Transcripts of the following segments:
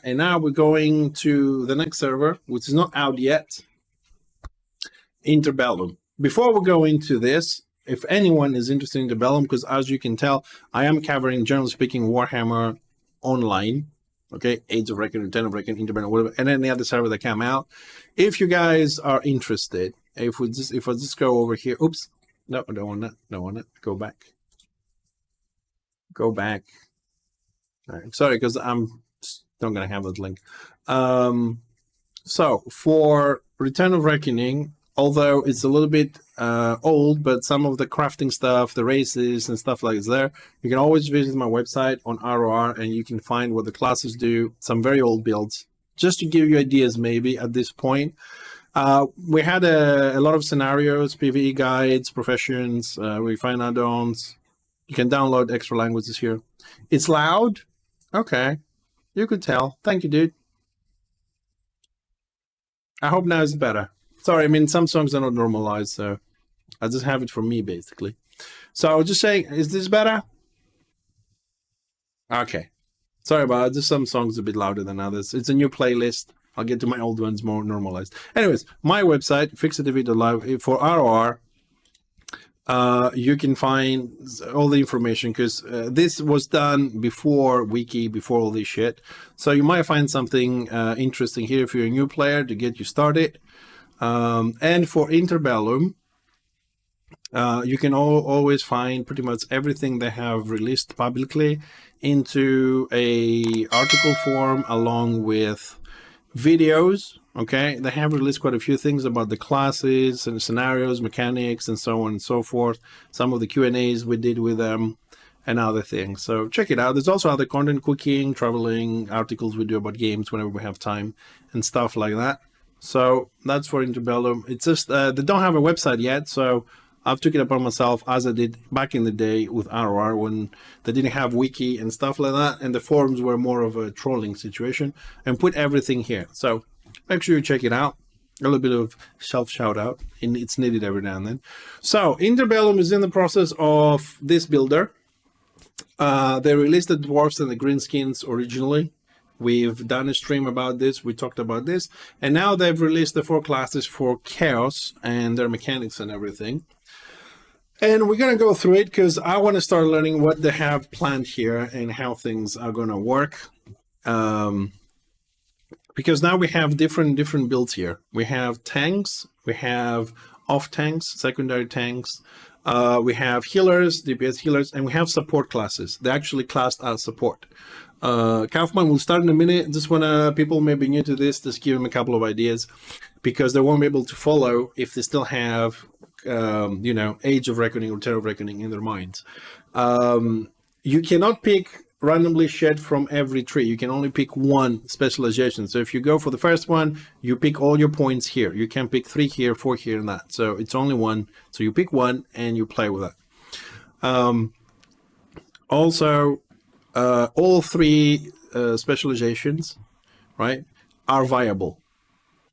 And now we're going to the next server, which is not out yet, Interbellum. Before we go into this, if anyone is interested in Interbellum, because as you can tell, I am covering, generally speaking, Warhammer online, okay, Age of Reckoning, 10 of Reckoning, Interbellum, whatever, and any other server that come out. If you guys are interested, if I just go over here, oops, no, I don't want that, go back. All right, sorry, because I'm not going to have that link. So for Return of Reckoning, although it's a little bit old, but some of the crafting stuff, the races and stuff like there, you can always visit my website on ROR and you can find what the classes do, some very old builds, just to give you ideas maybe at this point. We had a lot of scenarios, PvE guides, professions, we find add-ons. You can download extra languages here. It's loud. Okay. You could tell. Thank you, dude. I hope now it's better. Sorry, I mean, some songs are not normalized, so I just have it for me, basically. So I was just saying, is this better? Okay. Sorry about it. Just some songs a bit louder than others. It's a new playlist. I'll get to my old ones more normalized. Anyways, my website, fixitv.live, for ROR, you can find all the information, because this was done before Wiki, before all this shit. So you might find something interesting here if you're a new player to get you started. And for Interbellum, you can always find pretty much everything they have released publicly into a article form along with videos. Okay, they have released quite a few things about the classes and scenarios, mechanics, and so on and so forth. Some of the Q&As we did with them and other things. So check it out. There's also other content, cooking, traveling, articles we do about games whenever we have time and stuff like that. So that's for Interbellum. It's just they don't have a website yet, so I've took it upon myself, as I did back in the day with ROR when they didn't have wiki and stuff like that, and the forums were more of a trolling situation, and put everything here. So make sure you check it out. A little bit of self shout out, and it's needed every now and then. So Interbellum is in the process of this builder. They released the dwarfs and the greenskins originally. We've done a stream about this, we talked about this, and now they've released the 4 classes for Chaos and their mechanics and everything. And we're going to go through it because I want to start learning what they have planned here and how things are going to work. Because now we have different builds here. We have tanks, we have off tanks, secondary tanks, we have healers, DPS healers, and we have support classes. They're actually classed as support. Kaufman will start in a minute. Just want people may be new to this, just give them a couple of ideas, because they won't be able to follow if they still have, you know, Age of Reckoning or Terror of Reckoning in their minds. You cannot pick randomly shed from every tree. You can only pick one specialization. So if you go for the first one, you pick all your points here. You can pick 3 here, 4 here, and that. So it's only one. So you pick one and you play with that. Also, all 3 specializations, right, are viable.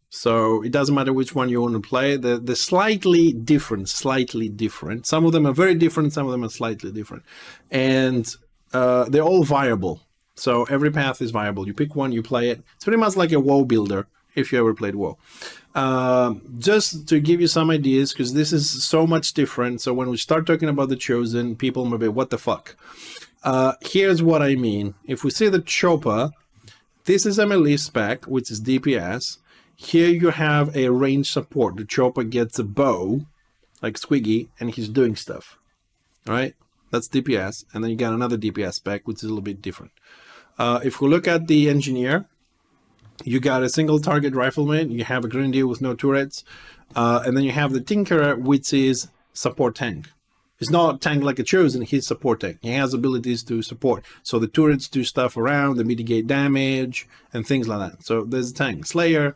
So it doesn't matter which one you want to play. They're slightly different. Some of them are very different. Some of them are slightly different. And they're all viable. So every path is viable. You pick one, you play it. It's pretty much like a WoW builder, if you ever played WoW. Just to give you some ideas, because this is so much different. So when we start talking about the Chosen, people may be, what the fuck? Here's what I mean. If we see the Chopper, this is a melee spec, which is DPS. Here you have a range support. The Chopper gets a bow, like Squiggy, and he's doing stuff. All right? That's DPS. And then you got another DPS spec, which is a little bit different. If we look at the Engineer, you got a single target rifleman. You have a Grenadier with no turrets. And then you have the Tinkerer, which is support tank. It's not tank like a Chosen, he's support tank. He has abilities to support. So the turrets do stuff around, they mitigate damage, and things like that. So there's a tank. Slayer,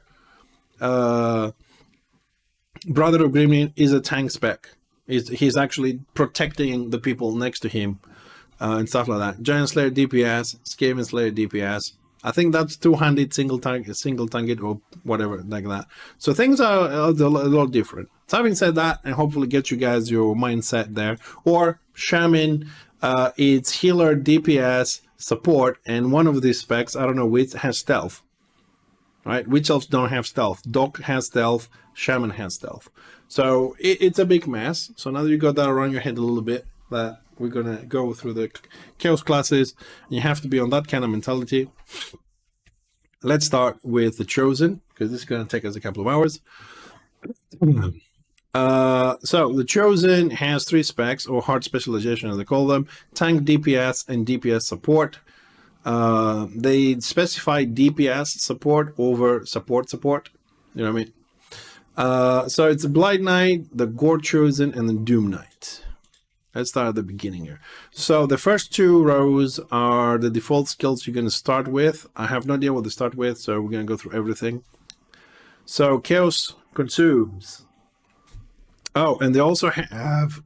Brother of Gremlin is a tank spec. He's actually protecting the people next to him and stuff like that. Giant Slayer DPS, Skaven Slayer DPS. I think that's two-handed single target or whatever like that. So things are a lot different. So having said that, and hopefully get you guys your mindset there. Or Shaman, it's healer DPS support, and one of these specs, I don't know which, has stealth. Right? Which elves don't have stealth? Doc has stealth, Shaman has stealth. So it's a big mess. So now that you got that around your head a little bit, that we're gonna go through the chaos classes, and you have to be on that kind of mentality. Let's start with the Chosen, because this is gonna take us a couple of hours. So the Chosen has 3 specs, or hard specialization as they call them: tank, DPS, and DPS support. They specify DPS support over support. You know what I mean? So it's a Blight Knight, the Gore Chosen, and the Doom Knight. Let's start at the beginning here. So the first 2 rows are the default skills you're going to start with. I have no idea what to start with, so we're going to go through everything. So Chaos consumes. Oh, and they also have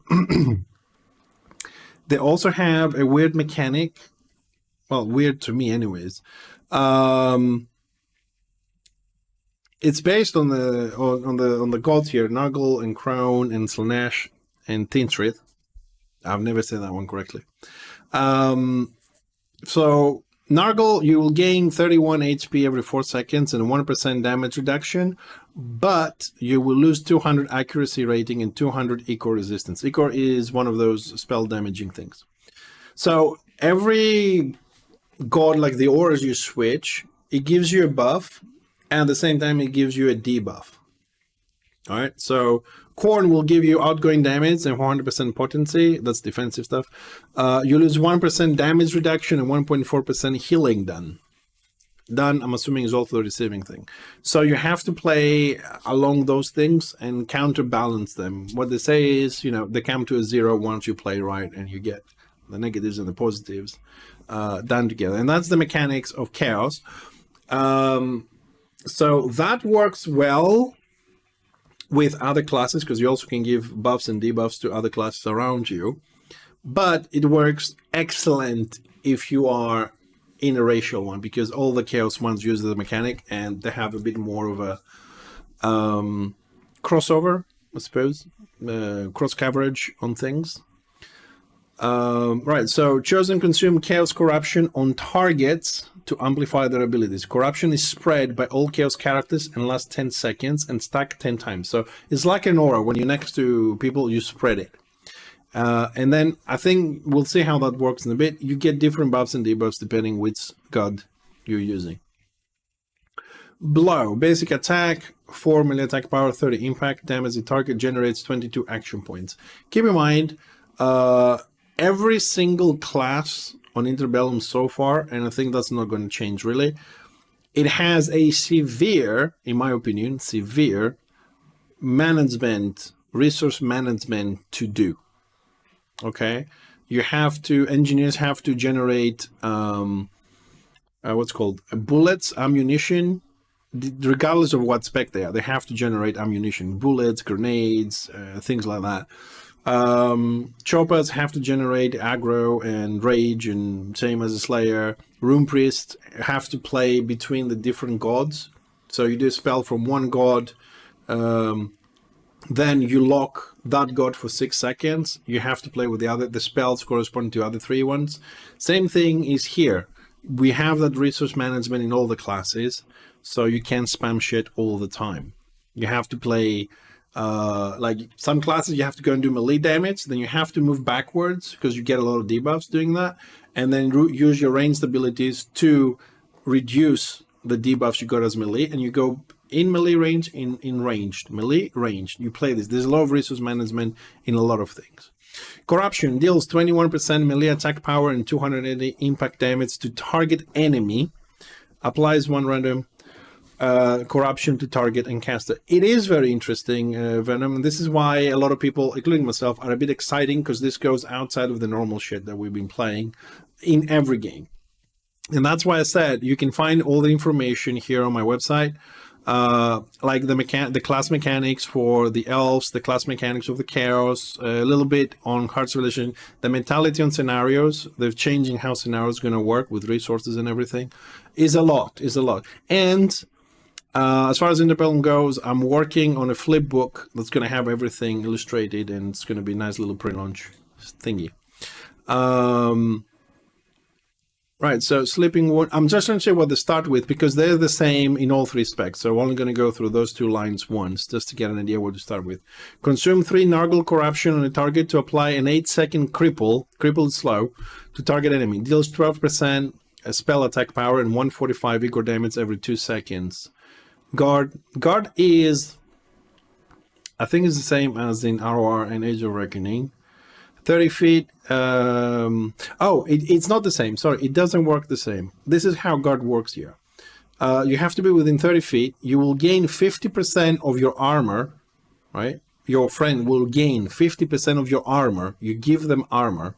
they also have a weird mechanic. Well, weird to me, anyways. It's based on the gods here: Nurgle and Crown and Slaanesh and Tintrith. I've never said that one correctly. So Nurgle, you will gain 31 HP every 4 seconds and 1% damage reduction, but you will lose 200 accuracy rating and 200 Ichor resistance. Ichor is one of those spell damaging things. So every god, like the auras you switch, it gives you a buff, and at the same time it gives you a debuff. All right, so Khorne will give you outgoing damage and 100% potency. That's defensive stuff. You lose 1% damage reduction and 1.4% healing done. Done, I'm assuming, is also the receiving thing. So you have to play along those things and counterbalance them. What they say is, you know, they come to a 0 once you play right, and you get the negatives and the positives done together. And that's the mechanics of Chaos. So that works well with other classes, because you also can give buffs and debuffs to other classes around you. But it works excellent if you are in a racial one, because all the Chaos ones use the mechanic, and they have a bit more of a crossover, I suppose, cross coverage on things. Right, so Chosen consume Chaos Corruption on targets to amplify their abilities. Corruption is spread by all Chaos characters and lasts 10 seconds and stack 10 times. So it's like an aura. When you're next to people, you spread it. And then I think we'll see how that works in a bit. You get different buffs and debuffs depending which god you're using. Blow. Basic attack, 4 melee attack power, 30 impact. Damage the target, generates 22 action points. Keep in mind, every single class on Interbellum so far, and I think that's not going to change really, it has a severe, in my opinion, severe management, resource management to do. Okay? You have to, engineers have to generate, what's called, bullets, ammunition, regardless of what spec they are. They have to generate ammunition, bullets, grenades, things like that. Choppers have to generate aggro and rage, and same as a Slayer. Rune Priests have to play between the different gods. So you do a spell from one god, then you lock that god for 6 seconds. You have to play with the spells corresponding to other 3 ones. Same thing is here. We have that resource management in all the classes, so you can't spam shit all the time. You have to play, like some classes you have to go and do melee damage, then you have to move backwards because you get a lot of debuffs doing that, and then use your ranged abilities to reduce the debuffs you got as melee, and you go in melee range, in ranged, melee ranged. You play this. There's a lot of resource management in a lot of things. Corruption deals 21% melee attack power and 280 impact damage to target enemy. Applies 1 random corruption to target and caster. It is very interesting, Venom, and this is why a lot of people, including myself, are a bit exciting, because this goes outside of the normal shit that we've been playing in every game. And that's why I said you can find all the information here on my website, like the class mechanics for the elves, the class mechanics of the chaos, a little bit on Hearts Relation, the mentality on scenarios. They're changing how scenarios are going to work with resources and everything. Is a lot. And as far as Interbellum goes, I'm working on a flip book that's going to have everything illustrated, and it's going to be a nice little pre-launch thingy. Right, so sleeping wound, I'm just going to show you what to start with because they're the same in all three specs. So I'm only going to go through those two lines once just to get an idea what to start with. Consume 3 Nargle Corruption on a target to apply an 8-second crippled slow to target enemy. Deals 12% spell attack power and 145 equal damage every 2 seconds. Guard is, I think it's the same as in ROR and Age of Reckoning. 30 feet. It's not the same. Sorry, it doesn't work the same. This is how guard works here. You have to be within 30 feet. You will gain 50% of your armor, right? Your friend will gain 50% of your armor. You give them armor.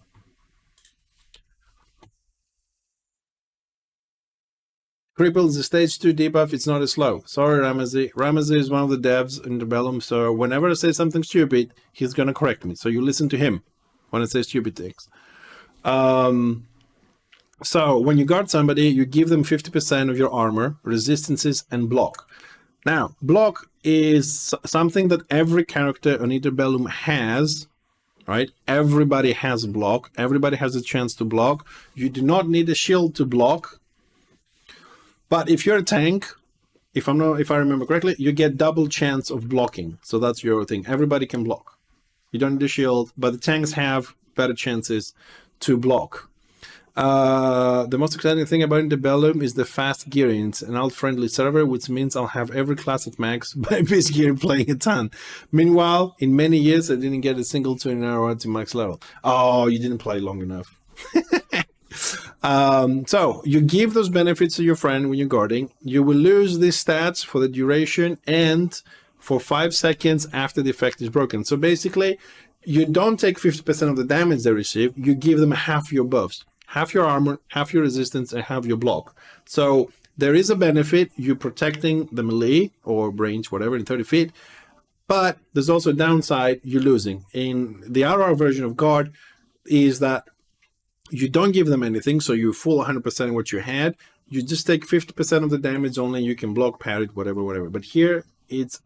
Cripple is a stage 2 debuff. It's not a slow. Sorry, Ramasee. Ramasee is one of the devs in Interbellum. So whenever I say something stupid, he's going to correct me. So you listen to him when I say stupid things. So when you guard somebody, you give them 50% of your armor, resistances, and block. Now, block is something that every character on Interbellum has, right? Everybody has block. Everybody has a chance to block. You do not need a shield to block. But if you're a tank, if I remember correctly, you get double chance of blocking. So that's your thing. Everybody can block. You don't need a shield, but the tanks have better chances to block. The most exciting thing about Interbellum is the fast gearing. It's an alt-friendly server, which means I'll have every class at max by base gear playing a ton. Meanwhile, in many years, I didn't get a single 20 to max level. Oh, you didn't play long enough. So you give those benefits to your friend when you're guarding. You will lose these stats for the duration and for 5 seconds after the effect is broken. So basically, you don't take 50% of the damage they receive. You give them half your buffs, half your armor, half your resistance, and half your block. So there is a benefit. You're protecting the melee or range, whatever, in 30 feet. But there's also a downside. You're losing. In the RR version of guard is that you don't give them anything, so you full 100% of what you had. You just take 50% of the damage only. You can block, parry, whatever. But here,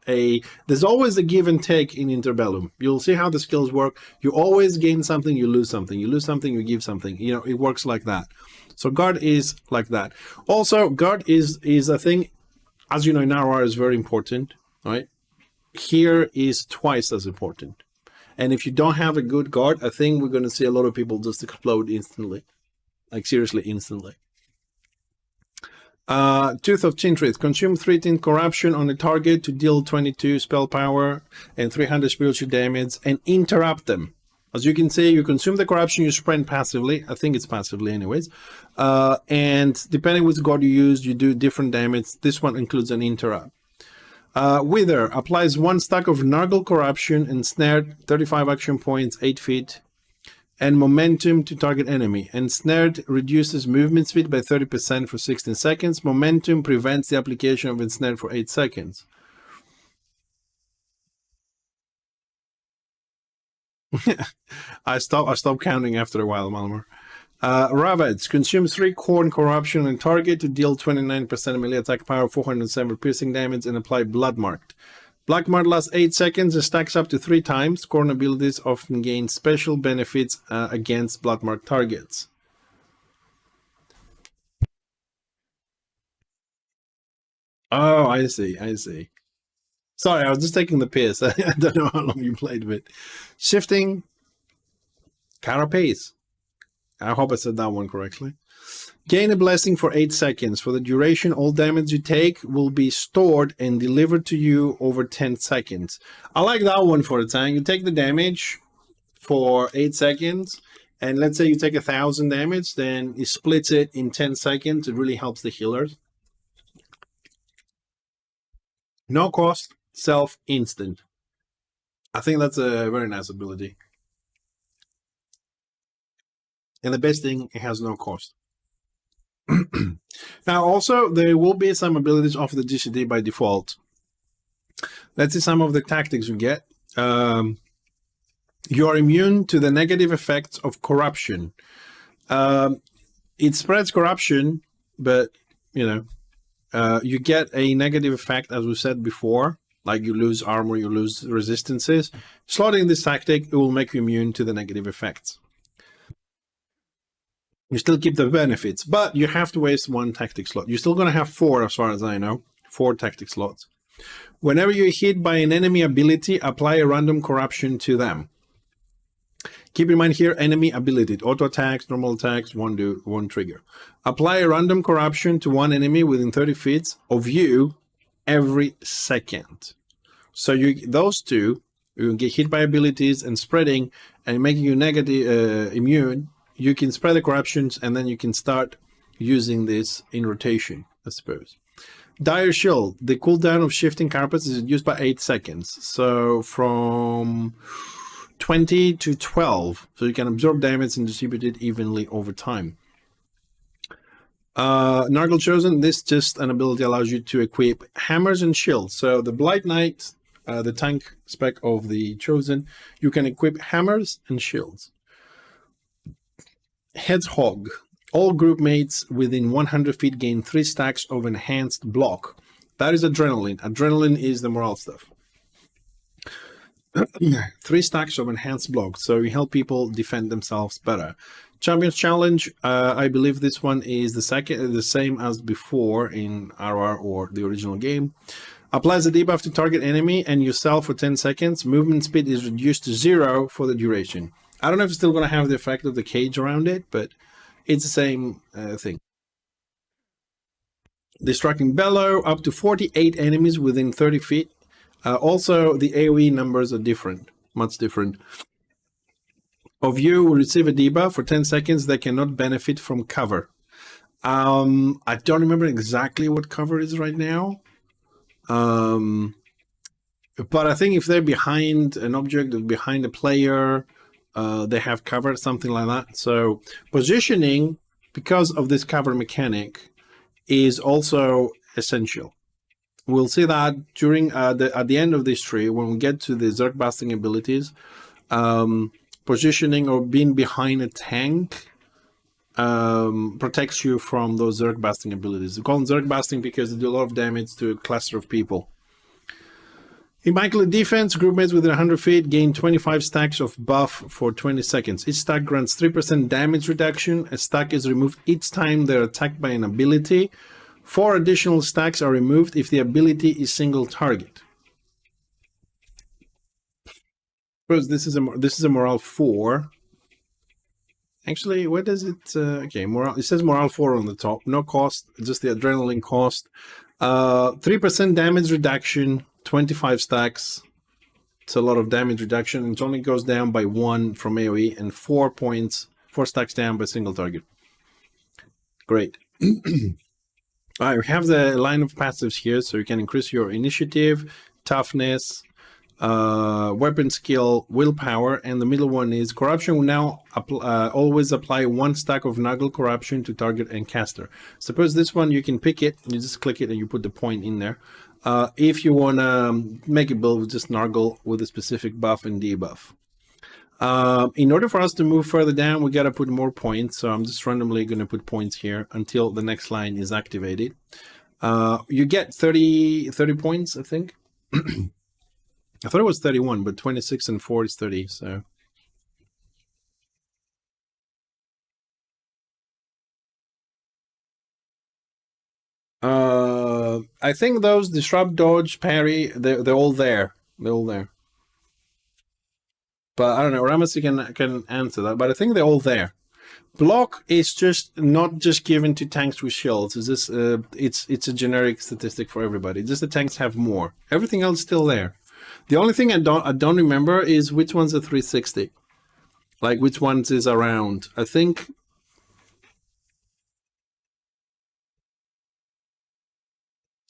there's always a give and take in Interbellum. You'll see how the skills work. You always gain something, you lose something. You lose something, you give something. You know, it works like that. So guard is like that. Also, guard is a thing, as you know, in RR is very important, right? Here is twice as important. And if you don't have a good guard, I think we're going to see a lot of people just explode instantly. Like seriously, instantly. Tooth of Chintrith. Consume 3 Tin Corruption on a target to deal 22 spell power and 300 spiritual damage and interrupt them. As you can see, you consume the corruption, you sprint passively. I think it's passively anyways. And depending which god you use, you do different damage. This one includes an interrupt. Wither applies 1 stack of Nargle Corruption and snared 35 action points, 8 feet, and momentum to target enemy. And snared reduces movement speed by 30% for 16 seconds. Momentum prevents the application of ensnared for 8 seconds. I stopped counting after a while, Malmor. Ravage consumes 3 Corn Corruption on target to deal 29% melee attack power, 407 piercing damage, and apply Blood Marked. Blood Marked lasts 8 seconds and stacks up to 3 times. Corn abilities often gain special benefits against Blood Marked targets. Oh, I see. Sorry, I was just taking the piss. I don't know how long you played with. Shifting Carapace. I hope I said that one correctly. Gain a blessing for 8 seconds. For the duration, all damage you take will be stored and delivered to you over 10 seconds. I like that one for a tank. You take the damage for 8 seconds, and let's say you take 1,000 damage, then it splits it in 10 seconds. It really helps the healers. No cost, self-instant. I think that's a very nice ability. And the best thing, it has no cost. Now, also, there will be some abilities of the GCD by default. Let's see some of the tactics you get. You are immune to the negative effects of corruption. It spreads corruption, but, you know, you get a negative effect, as we said before, like you lose armor, you lose resistances. Slotting this tactic, it will make you immune to the negative effects. You still keep the benefits, but you have to waste one tactic slot. You're still going to have 4, as far as I know, 4 tactic slots. Whenever you're hit by an enemy ability, apply a random corruption to them. Keep in mind here, enemy ability, auto attacks, normal attacks, one trigger. Apply a random corruption to one enemy within 30 feet of you every second. So those two, you get hit by abilities and spreading and making you negative immune. You can spread the corruptions and then you can start using this in rotation, I suppose. Dire Shield, the cooldown of shifting carpets is used by 8 seconds. So from 20 to 12. So you can absorb damage and distribute it evenly over time. Nargle Chosen, this just an ability allows you to equip hammers and shields. So the Blight Knight, the tank spec of the Chosen, you can equip hammers and shields. Hedgehog, all group mates within 100 feet gain 3 stacks of enhanced block. That is adrenaline. Adrenaline is the morale stuff. 3 stacks of enhanced block, so you help people defend themselves better. Champions Challenge, I believe this one is the same as before in RR or the original game. Applies a debuff to target enemy and yourself for 10 seconds. Movement speed is reduced to 0 for the duration. I don't know if it's still going to have the effect of the cage around it, but it's the same thing. Destructing Bellow, up to 48 enemies within 30 feet. Also, the AoE numbers are different, much different. Of you will receive a debuff for 10 seconds that cannot benefit from cover. I don't remember exactly what cover is right now. But I think if they're behind an object or behind a player, they have cover, something like that. So positioning, because of this cover mechanic, is also essential. We'll see that during at the end of this tree, when we get to the Zerg Basting abilities, positioning or being behind a tank protects you from those Zerg Basting abilities. We call them Zerg Basting because they do a lot of damage to a cluster of people. Immaculate Defense, group mates within 100 feet gain 25 stacks of buff for 20 seconds. Each stack grants 3% damage reduction. A stack is removed each time they're attacked by an ability. 4 additional stacks are removed if the ability is single target. Suppose this is a morale 4. Actually, where does it? Okay, morale. It says morale 4 on the top. No cost, just the adrenaline cost. 3% damage reduction, 25 stacks. It's a lot of damage reduction. It only goes down by 1 from AoE and 4 stacks down by single target. Great. All right, we have the line of passives here, so you can increase your initiative, toughness, weapon skill, willpower, and the middle one is corruption will now always apply 1 stack of Nuggle corruption to target and caster. Suppose this one, you can pick it, you just click it and you put the point in there. If you want to make a build with just Nuggle with a specific buff and debuff. In order for us to move further down, we got to put more points. So I'm just randomly going to put points here until the next line is activated. You get 30 points, I think. I thought it was 31, but 26 and 4 is 30. So I think those disrupt, dodge, parry, they're all there. They're all there. But I don't know, Ramasee can answer that, but I think they're all there. Block is just not just given to tanks with shields. It's just it's a generic statistic for everybody. Just the tanks have more. Everything else is still there. The only thing I don't remember is which one's a 360. Like which ones is around. I think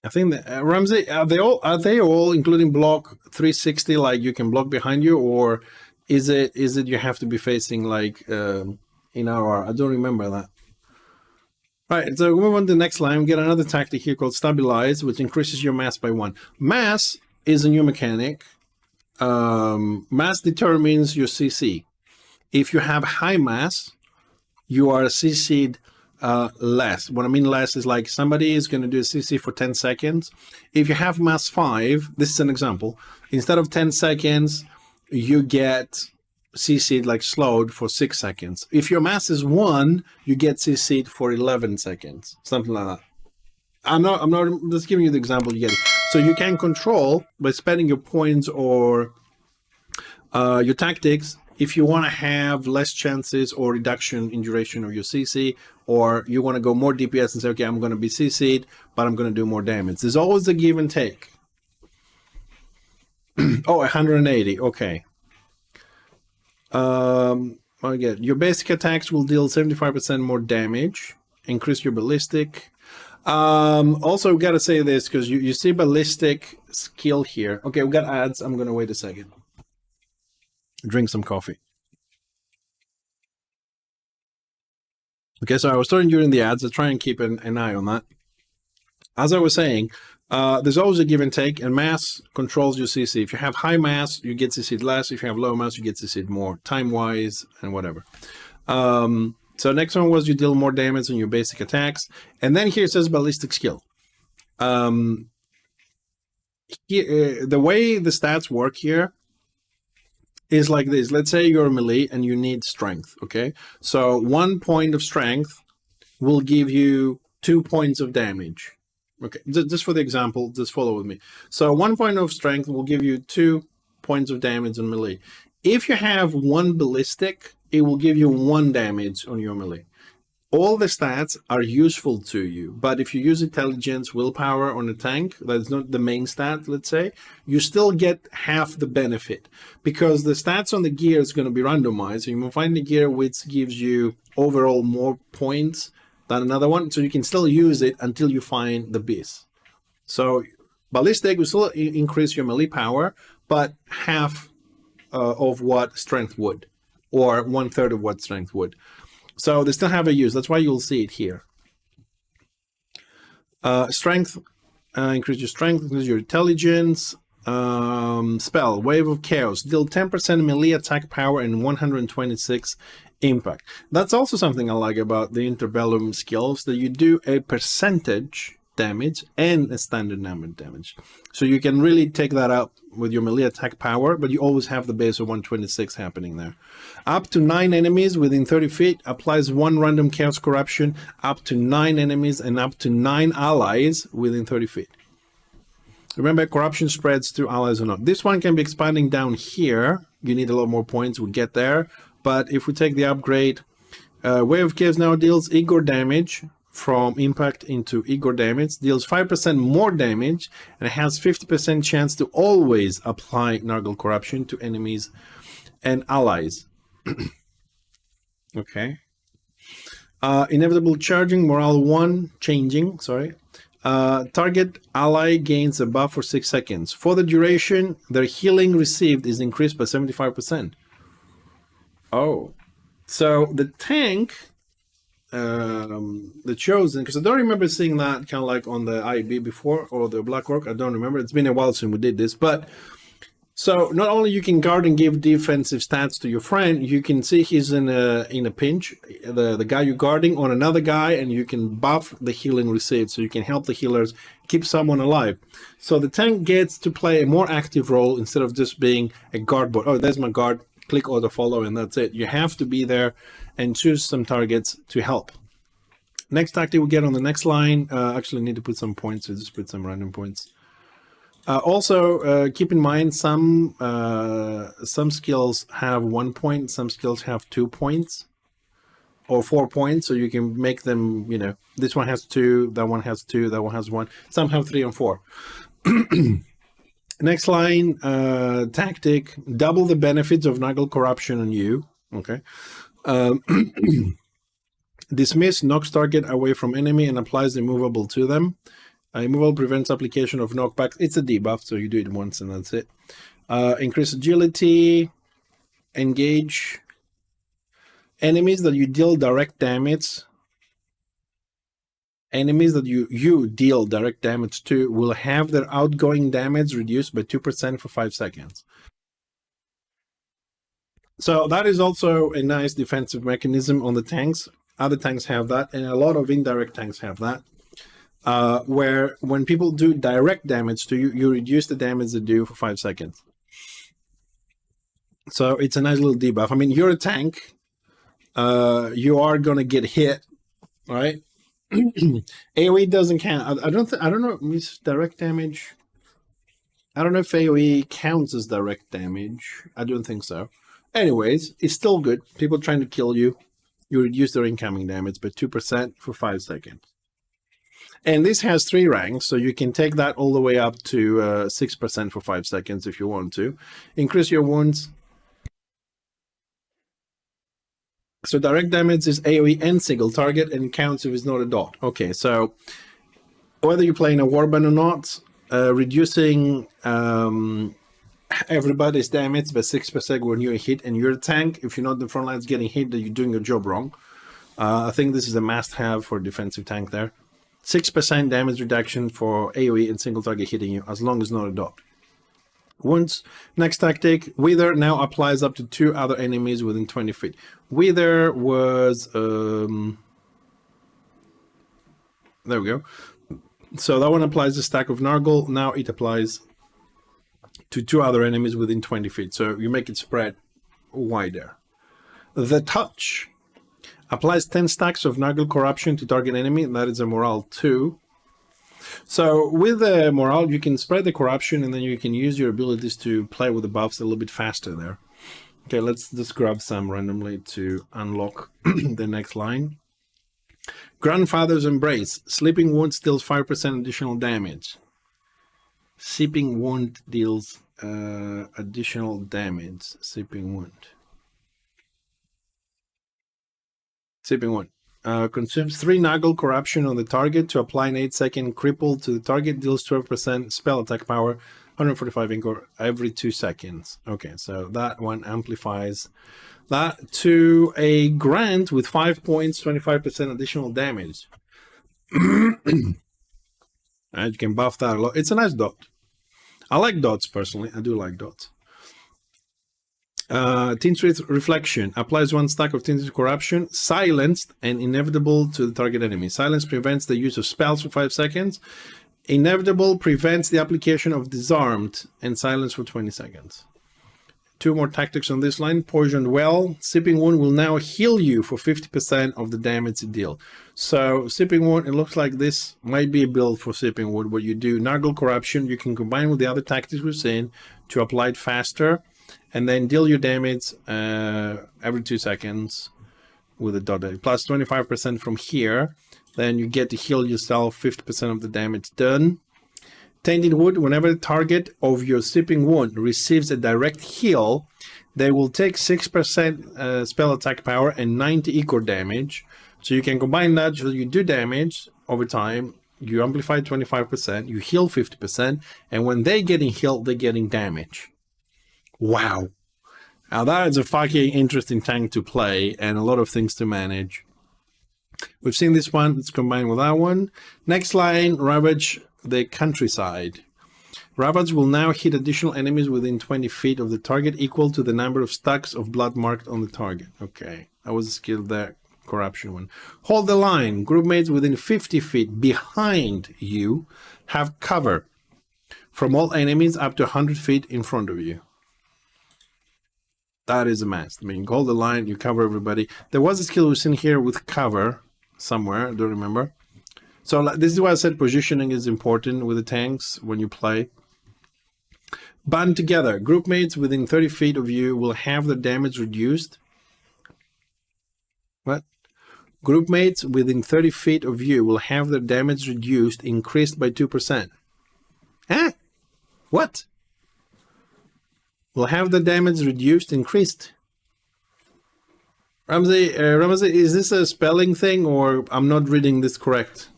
that Ramasee, are they all including block 360, like you can block behind you, or is it you have to be facing like in RR? I don't remember that. All right, so we move on to the next line. We get another tactic here called Stabilize, which increases your mass by 1. Mass is a new mechanic. Mass determines your CC. If you have high mass, you are CC'd less. What I mean less is like somebody is going to do a CC for 10 seconds. If you have mass 5, this is an example. Instead of 10 seconds, you get CC'd, like slowed, for 6 seconds. If your mass is 1, you get CC'd for 11 seconds, something like that. I'm not just giving you the example you get it. So you can control by spending your points or your tactics if you want to have less chances or reduction in duration of your CC, or you want to go more DPS and say, okay, I'm going to be CC'd, but I'm going to do more damage. There's always a give and take. Oh, 180. Okay. Again, your basic attacks will deal 75% more damage. Increase your ballistic. Also, we got to say this because you see ballistic skill here. Okay, we got ads. I'm going to wait a second. Drink some coffee. Okay, so I was starting during the ads. I try and keep an eye on that. As I was saying, there's always a give and take, and mass controls your CC. If you have high mass, you get CC'd less. If you have low mass, you get CC'd more, time-wise and whatever. So next one was you deal more damage on your basic attacks. And then here it says ballistic skill. The way the stats work here is like this. Let's say you're melee and you need strength, okay? So 1 point of strength will give you 2 points of damage. Okay, just for the example, just follow with me. So 1 point of strength will give you 2 points of damage on melee. If you have 1 ballistic, it will give you 1 damage on your melee. All the stats are useful to you, but if you use intelligence, willpower on a tank, that's not the main stat, let's say, you still get half the benefit, because the stats on the gear is going to be randomized. So you will find the gear which gives you overall more points than another one, so you can still use it until you find the beast. So ballistic will still increase your melee power, but half of what strength would, or 1/3 of what strength would. So they still have a use. That's why you'll see it here. Strength, increase your strength, increase your intelligence. Spell, Wave of Chaos, deal 10% melee attack power and 126 impact. That's also something I like about the Interbellum skills, that you do a percentage damage and a standard number damage. So you can really take that up with your melee attack power, but you always have the base of 126 happening there. Up to 9 enemies within 30 feet, applies 1 random chaos corruption, up to 9 enemies and up to 9 allies within 30 feet. Remember, corruption spreads to allies or not. This one can be expanding down here. You need a lot more points, we'll get there. But if we take the upgrade, Wave of Chaos now deals Igor damage from impact into Igor damage, deals 5% more damage, and has 50% chance to always apply Nurgle Corruption to enemies and allies. Okay. Inevitable charging, morale 1, changing, sorry. Target ally gains a buff for 6 seconds. For the duration, their healing received is increased by 75%. Oh. So the tank, the Chosen, because I don't remember seeing that kind of like on the IB before, or the Black Orc, I don't remember. It's been a while since we did this, but so not only you can guard and give defensive stats to your friend, you can see he's in a pinch, the guy you're guarding, on another guy, and you can buff the healing received, so you can help the healers keep someone alive. So the tank gets to play a more active role instead of just being a guard bot. Oh, there's my guard, click auto follow, and that's it. You have to be there and choose some targets to help. Next tactic we get on the next line. Actually need to put some points, so just put some random points. Also, keep in mind some skills have 1 point, some skills have 2 points or 4 points, so you can make them, you know, this one has 2, that one has 2, that one has 1. Some have 3 and 4. Next line, tactic, double the benefits of Nurgle Corruption on you. Okay. Dismiss, knocks target away from enemy and applies immovable to them. Immovable prevents application of knockback. It's a debuff, so you do it once and that's it. Increase agility. Engage. Enemies that you deal direct damage. Enemies that you deal direct damage to will have their outgoing damage reduced by 2% for 5 seconds. So that is also a nice defensive mechanism on the tanks. Other tanks have that, and a lot of indirect tanks have that. Where when people do direct damage to you, you reduce the damage they do for 5 seconds. So it's a nice little debuff. I mean, you're a tank. You are gonna get hit, right? AoE doesn't count. I don't know. It's direct damage. I don't know if AoE counts as direct damage. I don't think so. Anyways, it's still good. People trying to kill you, you reduce their incoming damage by 2% for 5 seconds. And this has 3 ranks, so you can take that all the way up to 6% for 5 seconds if you want to. Increase your wounds. So direct damage is AoE and single target, and it counts if it's not a dot. Okay, so whether you're playing a warband or not, reducing everybody's damage by 6% when you're hit and you're a tank. If you're not in the front lines getting hit, then you're doing your job wrong. I think this is a must-have for a defensive tank there. 6% damage reduction for AoE and single target hitting you, as long as not a dot. Once, next tactic, Wither now applies up to 2 other enemies within 20 feet. Wither was... there we go. So that one applies a stack of Nargle. Now it applies to 2 other enemies within 20 feet. So you make it spread wider. The Touch applies 10 stacks of Nargle Corruption to target enemy. That is a morale 2. So with the morale, you can spread the corruption and then you can use your abilities to play with the buffs a little bit faster there. Okay, let's just grab some randomly to unlock the next line. Grandfather's Embrace. Sleeping Wound deals 5% additional damage. Seeping Wound deals additional damage. Seeping Wound. Seeping Wound. Consumes 3 Nuggle Corruption on the target to apply an 8-second cripple to the target. Deals 12% spell attack power. 145 Incor every 2 seconds. Okay, so that one amplifies that to a Grant with 5 points, 25% additional damage. And you can buff that a lot. It's a nice dot. I like dots personally. I do like dots. Tinted Reflection applies 1 stack of Tinted Corruption, silenced and inevitable to the target enemy. Silence prevents the use of spells for 5 seconds. Inevitable prevents the application of Disarmed, and silence for 20 seconds. 2 more tactics on this line. Poisoned Well. Sipping Wound will now heal you for 50% of the damage it deals. So Sipping Wound, it looks like this might be a build for Sipping Wound where you do Nuggle Corruption. You can combine with the other tactics we've seen to apply it faster and then deal your damage every 2 seconds with a dot. Plus 25% from here. Then you get to heal yourself 50% of the damage done. Tainted Wood, whenever the target of your Sipping Wound receives a direct heal, they will take 6% spell attack power and 90 Icor damage. So you can combine that so you do damage over time, you amplify 25%, you heal 50%, and when they're getting healed, they're getting damage. Wow. Now that is a fucking interesting tank to play and a lot of things to manage. We've seen this one, let's combine with that one. Next line, Ravage the Countryside. Ravage will now hit additional enemies within 20 feet of the target equal to the number of stacks of blood marked on the target. Okay, that was a skill there, corruption one. Hold the line. Group mates within 50 feet behind you have cover from all enemies up to 100 feet in front of you. That is a must. I mean, you hold the line, you cover everybody. There was a skill we've seen here with cover somewhere, I don't remember. So this is why I said positioning is important with the tanks when you play. Band together. Group mates within 30 feet of you will have the damage reduced. What? Group mates within 30 feet of you will have their damage reduced, increased by 2%. Huh? What? Will have the damage reduced, increased. Ramasee, is this a spelling thing or I'm not reading this correct?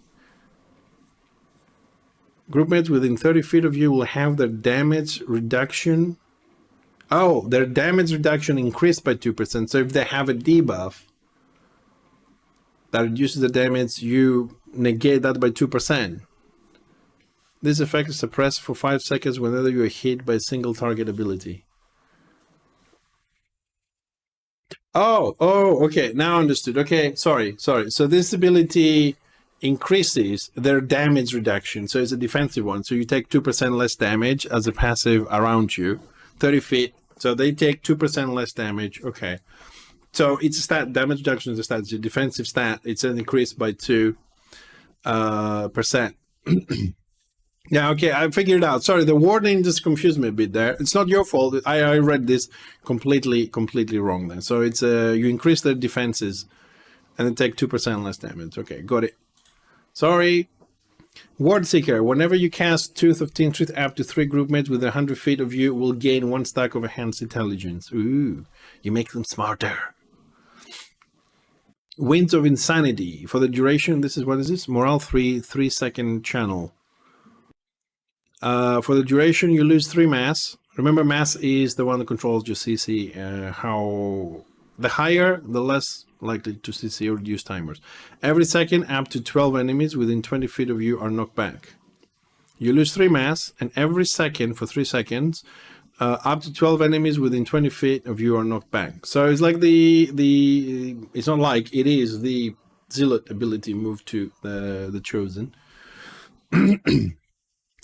Group mates within 30 feet of you will have their damage reduction. Oh, their damage reduction increased by 2%. So if they have a debuff that reduces the damage, you negate that by 2%. This effect is suppressed for 5 seconds whenever you are hit by a single target ability. Oh, okay. Now understood. Okay, sorry. So this ability increases their damage reduction. So it's a defensive one. So you take 2% less damage as a passive around you. 30 feet, So they take 2% less damage. Okay. So it's a stat. Damage reduction is a stat. It's a defensive stat. It's an increase by 2%. Yeah, okay, I figured it out. Sorry, the wording just confused me a bit there. It's not your fault. I read this completely wrong then. So it's you increase their defenses and then take 2% less damage. Okay, got it. Sorry. Word Seeker. Whenever you cast Tooth of Teen Truth up to 3 group mates within 100 feet of you, will gain 1 stack of enhanced intelligence. Ooh, you make them smarter. Winds of Insanity. For the duration, this is, what is this? Morale 3, 3-second channel. For the duration, you lose 3 mass. Remember, mass is the one that controls your CC. How the higher, the less likely to CC or reduce timers. Every second, up to 12 enemies within 20 feet of you are knocked back. You lose 3 mass, and every second for 3 seconds, up to 12 enemies within 20 feet of you are knocked back. So it's like it's not like, it is the Zealot ability move to the Chosen.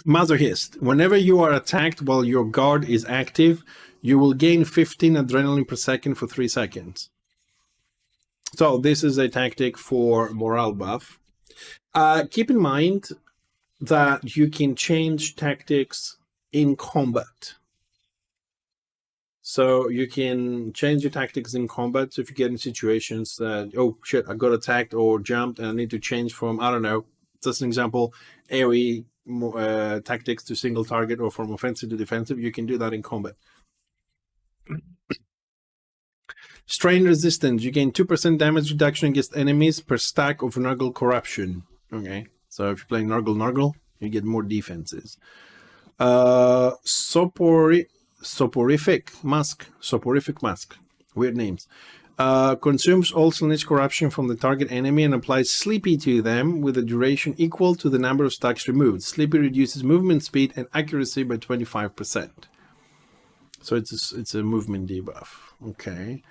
Masochist. Whenever you are attacked while your guard is active, you will gain 15 adrenaline per second for 3 seconds. So this is a tactic for morale buff. Keep in mind that you can change tactics in combat. So you can change your tactics in combat. So if you get in situations that, oh shit, I got attacked or jumped and I need to change from, I don't know, just an example, AoE tactics to single target or from offensive to defensive, you can do that in combat. Strain resistance. You gain 2% damage reduction against enemies per stack of Nurgle corruption. Okay, so if you're playing Nurgle, you get more defenses. Soporific mask. Weird names. Consumes all Slaanesh corruption from the target enemy and applies Sleepy to them with a duration equal to the number of stacks removed. Sleepy reduces movement speed and accuracy by 25%. So it's a movement debuff. Okay.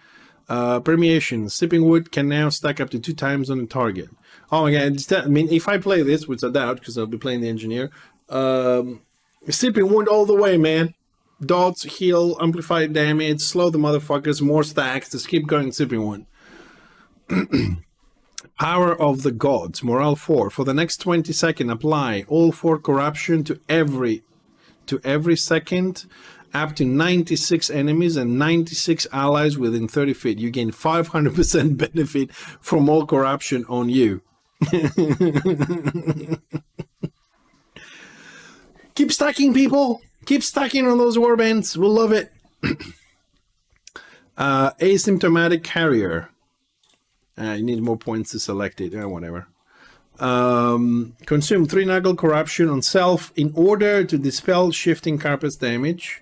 Permeation. Sipping wood can now stack up to 2 times on the target. Oh my god, I mean, if I play this, which I doubt because I'll be playing the engineer, sipping wood all the way, man. Dots, heal, amplified damage, slow the motherfuckers, more stacks, just keep going, sipping one. Power of the Gods, Morale 4. For the next 20 seconds, apply all 4 corruption to every second, up to 96 enemies and 96 allies within 30 feet. You gain 500% benefit from all corruption on you. Keep stacking, people! Keep stacking on those warbands. We'll love it. Asymptomatic carrier. You need more points to select it. Whatever. Consume 3 Nurgle corruption on self in order to dispel shifting carpets damage.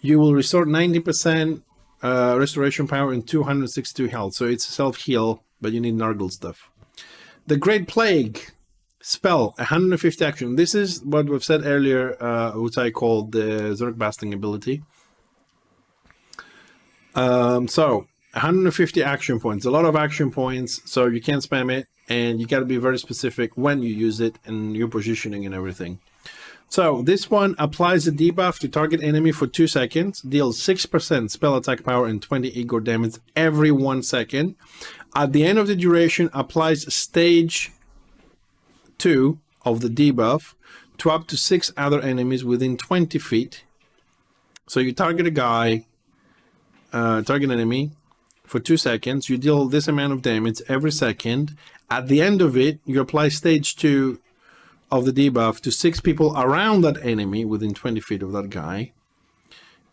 You will restore 90% restoration power and 262 health. So it's self-heal, but you need Nurgle stuff. The Great Plague. Spell, 150 action. This is what we've said earlier, which I called the Zerg Basting ability. So, 150 action points. A lot of action points, so you can't spam it, and you got to be very specific when you use it and your positioning and everything. So, this one applies a debuff to target enemy for 2 seconds, deals 6% spell attack power and 20 Igor damage every 1 second. At the end of the duration, applies stage 2 of the debuff to up to 6 other enemies within 20 feet. So you target a guy, target enemy for 2 seconds. You deal this amount of damage every second. At the end of it, you apply stage 2 of the debuff to 6 people around that enemy within 20 feet of that guy.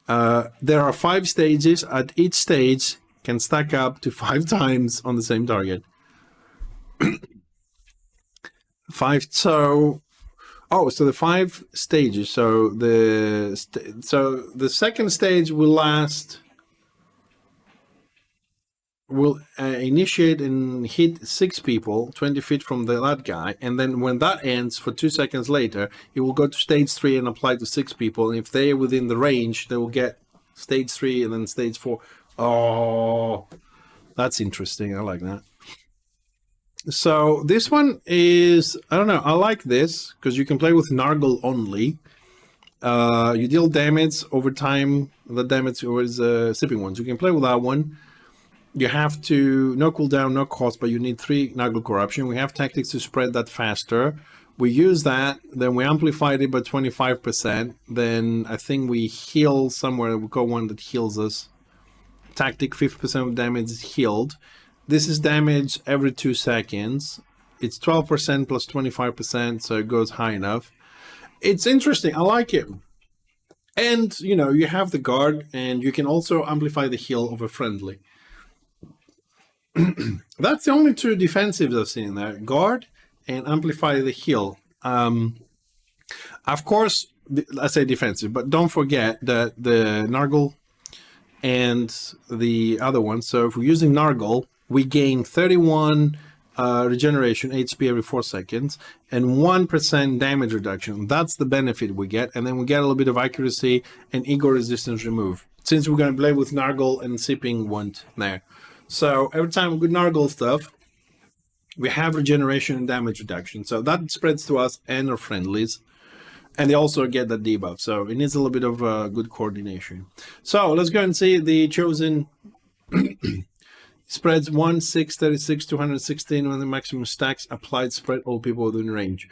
There are 5 stages. At each stage can stack up to 5 times on the same target. 5. So the 5 stages. So the second stage will initiate and hit 6 people 20 feet from that guy, and then when that ends for 2 seconds later, it will go to stage 3 and apply to 6 people, and if they are within the range, they will get stage 3 and then stage 4. Oh, that's interesting. I like that. So this one is, I don't know, I like this because you can play with Nurgle only. You deal damage over time. The damage was sipping ones. You can play with that one. You have to no cooldown, no cost, but you need 3 Nuggle Corruption. We have tactics to spread that faster. We use that, then we amplified it by 25%. Then I think we heal somewhere. We got one that heals us. Tactic, 50% of damage is healed. This is damage every 2 seconds. It's 12% plus 25%, so it goes high enough. It's interesting. I like it. And, you know, you have the guard, and you can also amplify the heal of a friendly. That's the only 2 defensives I've seen there. Guard and amplify the heal. Of course, I say defensive, but don't forget that the Nargle and the other one. So if we're using Nargle, we gain 31 regeneration HP every 4 seconds and 1% damage reduction. That's the benefit we get. And then we get a little bit of accuracy and ego resistance remove. Since we're going to play with Nargle and Sipping Wand there. So every time we Nargle stuff, we have regeneration and damage reduction. So that spreads to us and our friendlies. And they also get that debuff. So it needs a little bit of good coordination. So let's go and see the chosen spreads 1, 6, 36, 216 when the maximum stacks applied spread all people within range.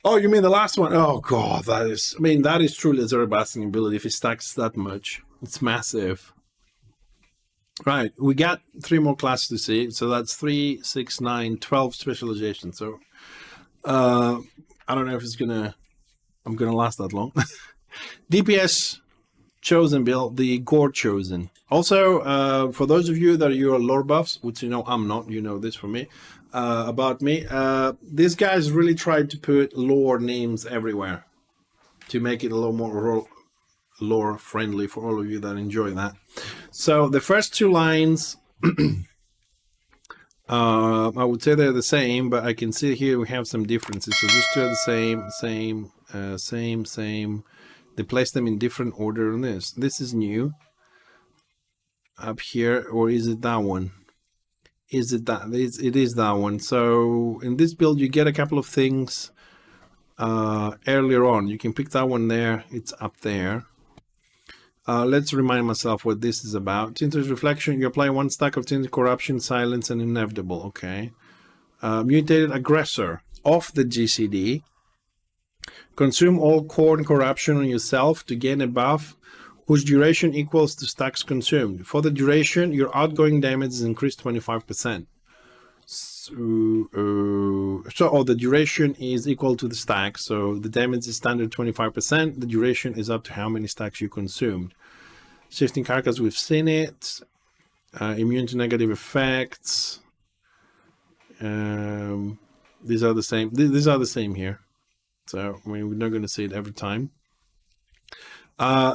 Oh, you mean the last one? Oh god, that is, I mean, that is truly a Zoroastrian ability if it stacks that much. It's massive. Right, we got 3 more classes to see. So that's 3, 6, 9, 12 specializations. So I don't know if I'm gonna last that long. DPS chosen build, the Gore chosen. Also, for those of you that are lore buffs, which you know I'm not, you know this for me, about me, these guys really tried to put lore names everywhere to make it a little more lore friendly for all of you that enjoy that. So the first 2 lines, I would say they're the same, but I can see here we have some differences. So these 2 are the same. They place them in different order on this. This is new. Up here, or is it that one? Is it that? It is that one. So in this build, you get a couple of things earlier on. You can pick that one there. It's up there. Let's remind myself what this is about. Tinter's Reflection. You apply 1 stack of Tinted Corruption, Silence, and Inevitable. Okay. Mutated Aggressor. Off the GCD. Consume all Corn Corruption on yourself to gain a buff whose duration equals to stacks consumed. For the duration, your outgoing damage is increased 25%. So the duration is equal to the stack. So the damage is standard 25%. The duration is up to how many stacks you consumed. Shifting Carcass, we've seen it. Immune to negative effects. These are the same. These are the same here. So I mean, we're not going to see it every time.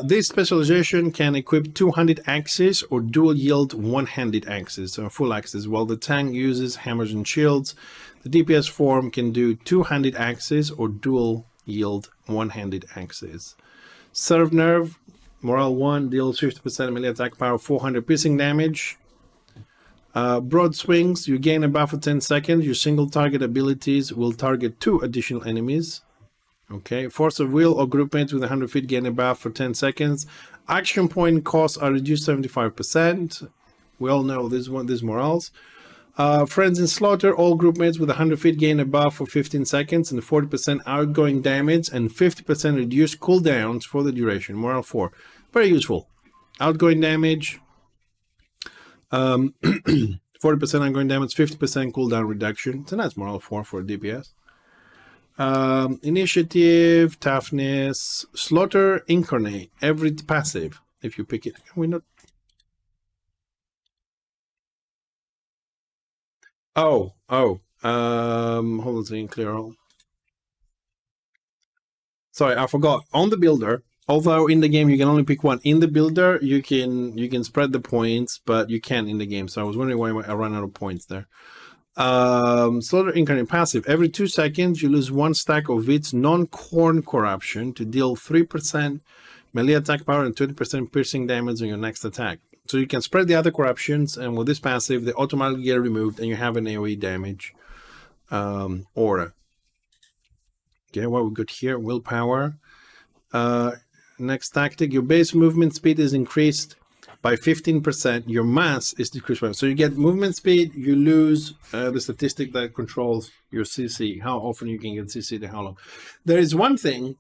This specialization can equip 200 axes or dual yield one-handed axes, so full axes, while the tank uses hammers and shields. The DPS form can do 200 axes or dual yield one-handed axes. Serve Nerve, Morale 1, deals 50% melee attack power, 400 piercing damage. Broad Swings, you gain a buff for 10 seconds. Your single target abilities will target 2 additional enemies. Okay, Force of Will or group mates with 100 feet gain a buff for 10 seconds. Action point costs are reduced 75%. We all know this one, this morals. Friends in Slaughter, all group mates with 100 feet gain a buff for 15 seconds and 40% outgoing damage and 50% reduced cooldowns for the duration. Morale 4. Very useful. Outgoing damage, 40% outgoing damage, 50% cooldown reduction. It's a nice morale 4 for DPS. Initiative, toughness, Slaughter, Incarnate, every passive if you pick it. Can we not? Hold on a second, clear all. Sorry, I forgot. On the builder, although in the game you can only pick one, in the builder you can spread the points, but you can't in the game. So I was wondering why I ran out of points there. Slaughter Incarnate passive. Every 2 seconds you lose 1 stack of its non-corn corruption to deal 3% melee attack power and 20% piercing damage on your next attack. So you can spread the other corruptions, and with this passive they automatically get removed and you have an AoE damage aura. Okay, what we got here? Willpower. Next tactic, your base movement speed is increased by 15%. Your mass is decreased by. So you get movement speed, you lose the statistic that controls your CC, how often you can get CC to how long. There is one thing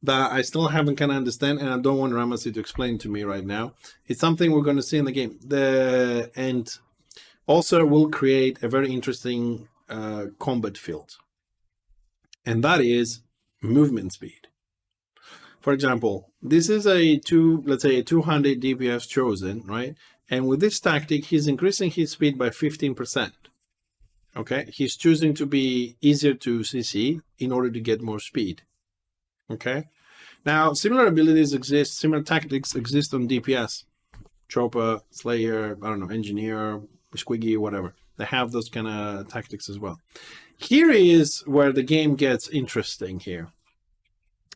that I still haven't kind of understand, and I don't want Ramasee to explain to me right now. It's something we're going to see in the game. And also will create a very interesting combat field. And that is movement speed. For example, this is let's say a 200 DPS chosen, right? And with this tactic, he's increasing his speed by 15%. Okay, he's choosing to be easier to CC in order to get more speed. Okay, now similar abilities exist, similar tactics exist on DPS. Chopper, Slayer, I don't know, Engineer, Squiggy, whatever. They have those kind of tactics as well. Here is where the game gets interesting here.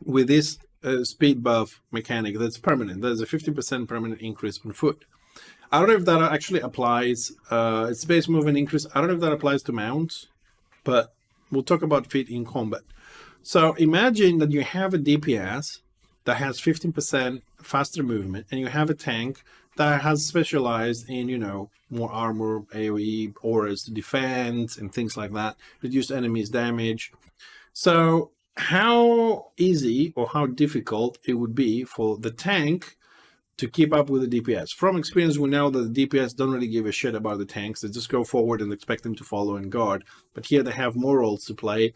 With this speed buff mechanic that's permanent. There's a 50% permanent increase on foot. I don't know if that actually applies. It's base movement increase. I don't know if that applies to mounts, but we'll talk about feet in combat. So imagine that you have a DPS that has 15% faster movement, and you have a tank that has specialized in, you know, more armor, AoE, auras to defend, and things like that, reduce enemies' damage. So how easy or how difficult it would be for the tank to keep up with the DPS. From experience, we know that the DPS don't really give a shit about the tanks. They just go forward and expect them to follow and guard. But here they have more roles to play.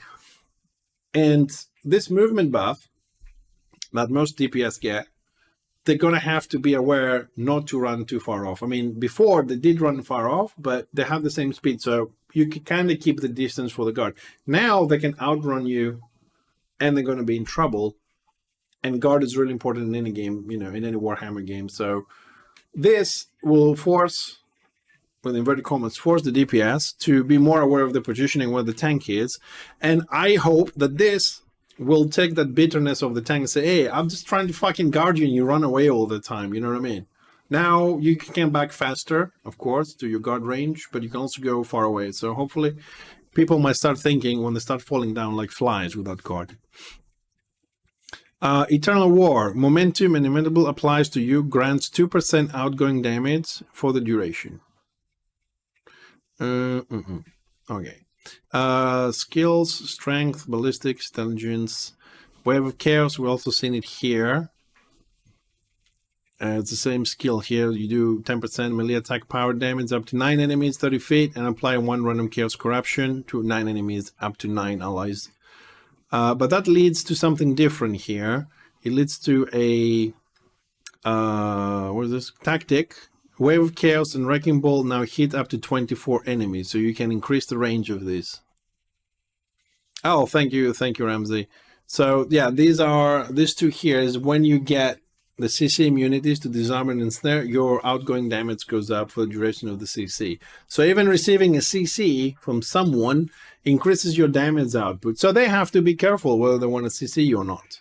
And this movement buff that most DPS get, they're going to have to be aware not to run too far off. I mean, before they did run far off, but they have the same speed. So you can kind of keep the distance for the guard. Now they can outrun you, and they're going to be in trouble. And guard is really important in any game, you know, in any Warhammer game. So this will force, with inverted commas, force the DPS to be more aware of the positioning where the tank is. And I hope that this will take that bitterness of the tank and say, hey, I'm just trying to fucking guard you and you run away all the time. You know what I mean? Now you can come back faster, of course, to your guard range, but you can also go far away. So hopefully people might start thinking when they start falling down like flies without guard. Eternal War, momentum and inevitable applies to you, grants 2% outgoing damage for the duration. Okay. Skills, strength, ballistics, intelligence, wave of chaos. We've also seen it here. It's the same skill here. You do 10% melee attack power damage up to 9 enemies 30 feet and apply 1 random chaos corruption to 9 enemies up to 9 allies. But that leads to something different here. It leads to a what is this? Tactic. Wave of Chaos and Wrecking Ball now hit up to 24 enemies, so you can increase the range of this. Oh, thank you, Ramasee. So yeah, these two here is when you get the CC immunities to Disarm and Ensnare, your outgoing damage goes up for the duration of the CC. So even receiving a CC from someone increases your damage output. So they have to be careful whether they want to CC you or not.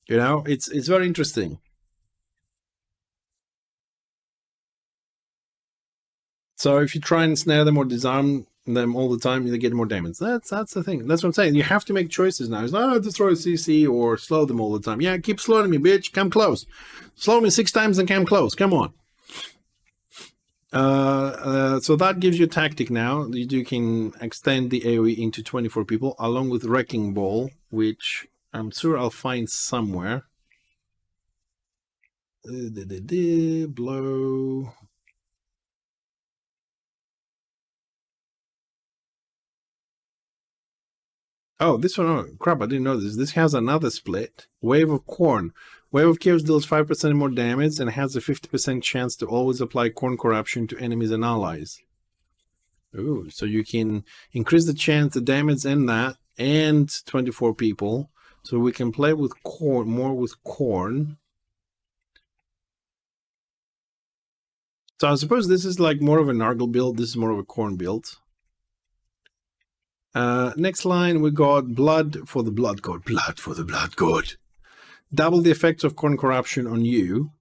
You know, it's very interesting. So if you try and snare them or disarm them all the time, you get more damage. That's the thing. That's what I'm saying. You have to make choices now. It's not, oh, destroy CC or slow them all the time. Yeah, keep slowing me, bitch. Come close. Slow me 6 times and come close. Come on. So that gives you a tactic now. You can extend the AoE into 24 people along with Wrecking Ball, which I'm sure I'll find somewhere. Blow. Oh, this one, oh, crap, I didn't know this. This has another split. Wave of Corn. Wave of Chaos deals 5% more damage and has a 50% chance to always apply Corn Corruption to enemies and allies. Ooh, so you can increase the chance, the damage in that, and 24 people. So we can play with corn, more with corn. So I suppose this is like more of a Nargle build. This is more of a corn build. Next line, we got blood for the blood god. Blood for the blood god. Double the effects of corn corruption on you.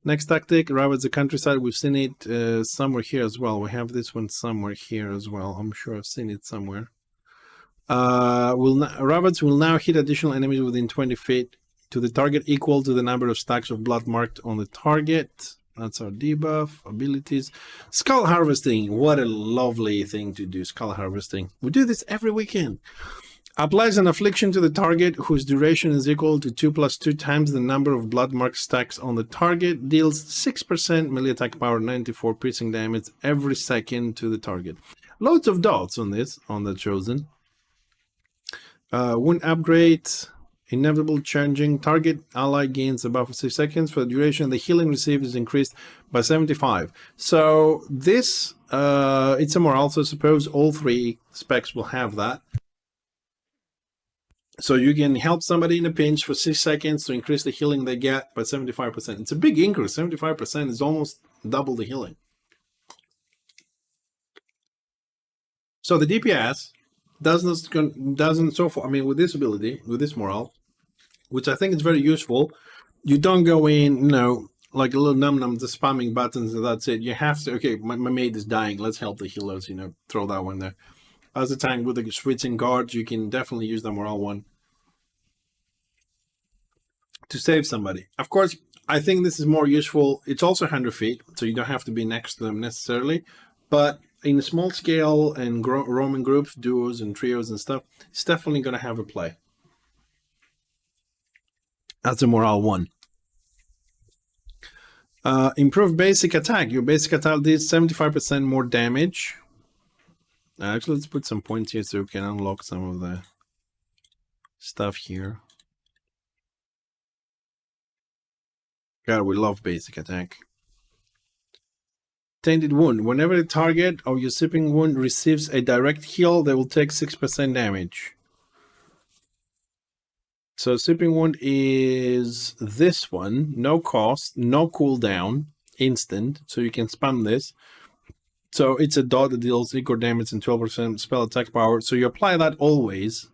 Next tactic, ravage the countryside. We've seen it somewhere here as well. We have this one somewhere here as well. I'm sure I've seen it somewhere. Robots will now hit additional enemies within 20 feet to the target equal to the number of stacks of blood marked on the target. That's our debuff. Abilities. Skull harvesting. What a lovely thing to do, skull harvesting. We do this every weekend. Applies an affliction to the target whose duration is equal to 2 + 2 times the number of blood mark stacks on the target. Deals 6% melee attack power, 94 piercing damage every second to the target. Loads of dots on this, on the chosen. Wound upgrade. Inevitable changing. Target ally gains a buff for 6 seconds. For the duration, the healing received is increased by 75. So this, it's a morale, so suppose all 3 specs will have that. So you can help somebody in a pinch for 6 seconds to increase the healing they get by 75%. It's a big increase. 75% is almost double the healing. So the DPS doesn't so far, I mean, with this ability, with this morale, which I think is very useful, you don't go in, you know, like a little num-num, just spamming buttons and that's it. You have to, okay, my mate is dying, let's help the healers, you know, throw that one there. As a tank with the switching guards, you can definitely use the morale one to save somebody. Of course, I think this is more useful. It's also 100 feet, so you don't have to be next to them necessarily. But in a small scale and roaming groups, duos and trios and stuff, it's definitely going to have a play. That's a morale one. Improve basic attack. Your basic attack does 75% more damage. Actually, let's put some points here so we can unlock some of the stuff here. God, we love basic attack. Tainted wound. Whenever the target of your sipping wound receives a direct heal, they will take 6% damage. So sipping wound is this one. No cost, no cooldown, instant. So you can spam this. So it's a dot that deals equal damage and 12% spell attack power. So you apply that always.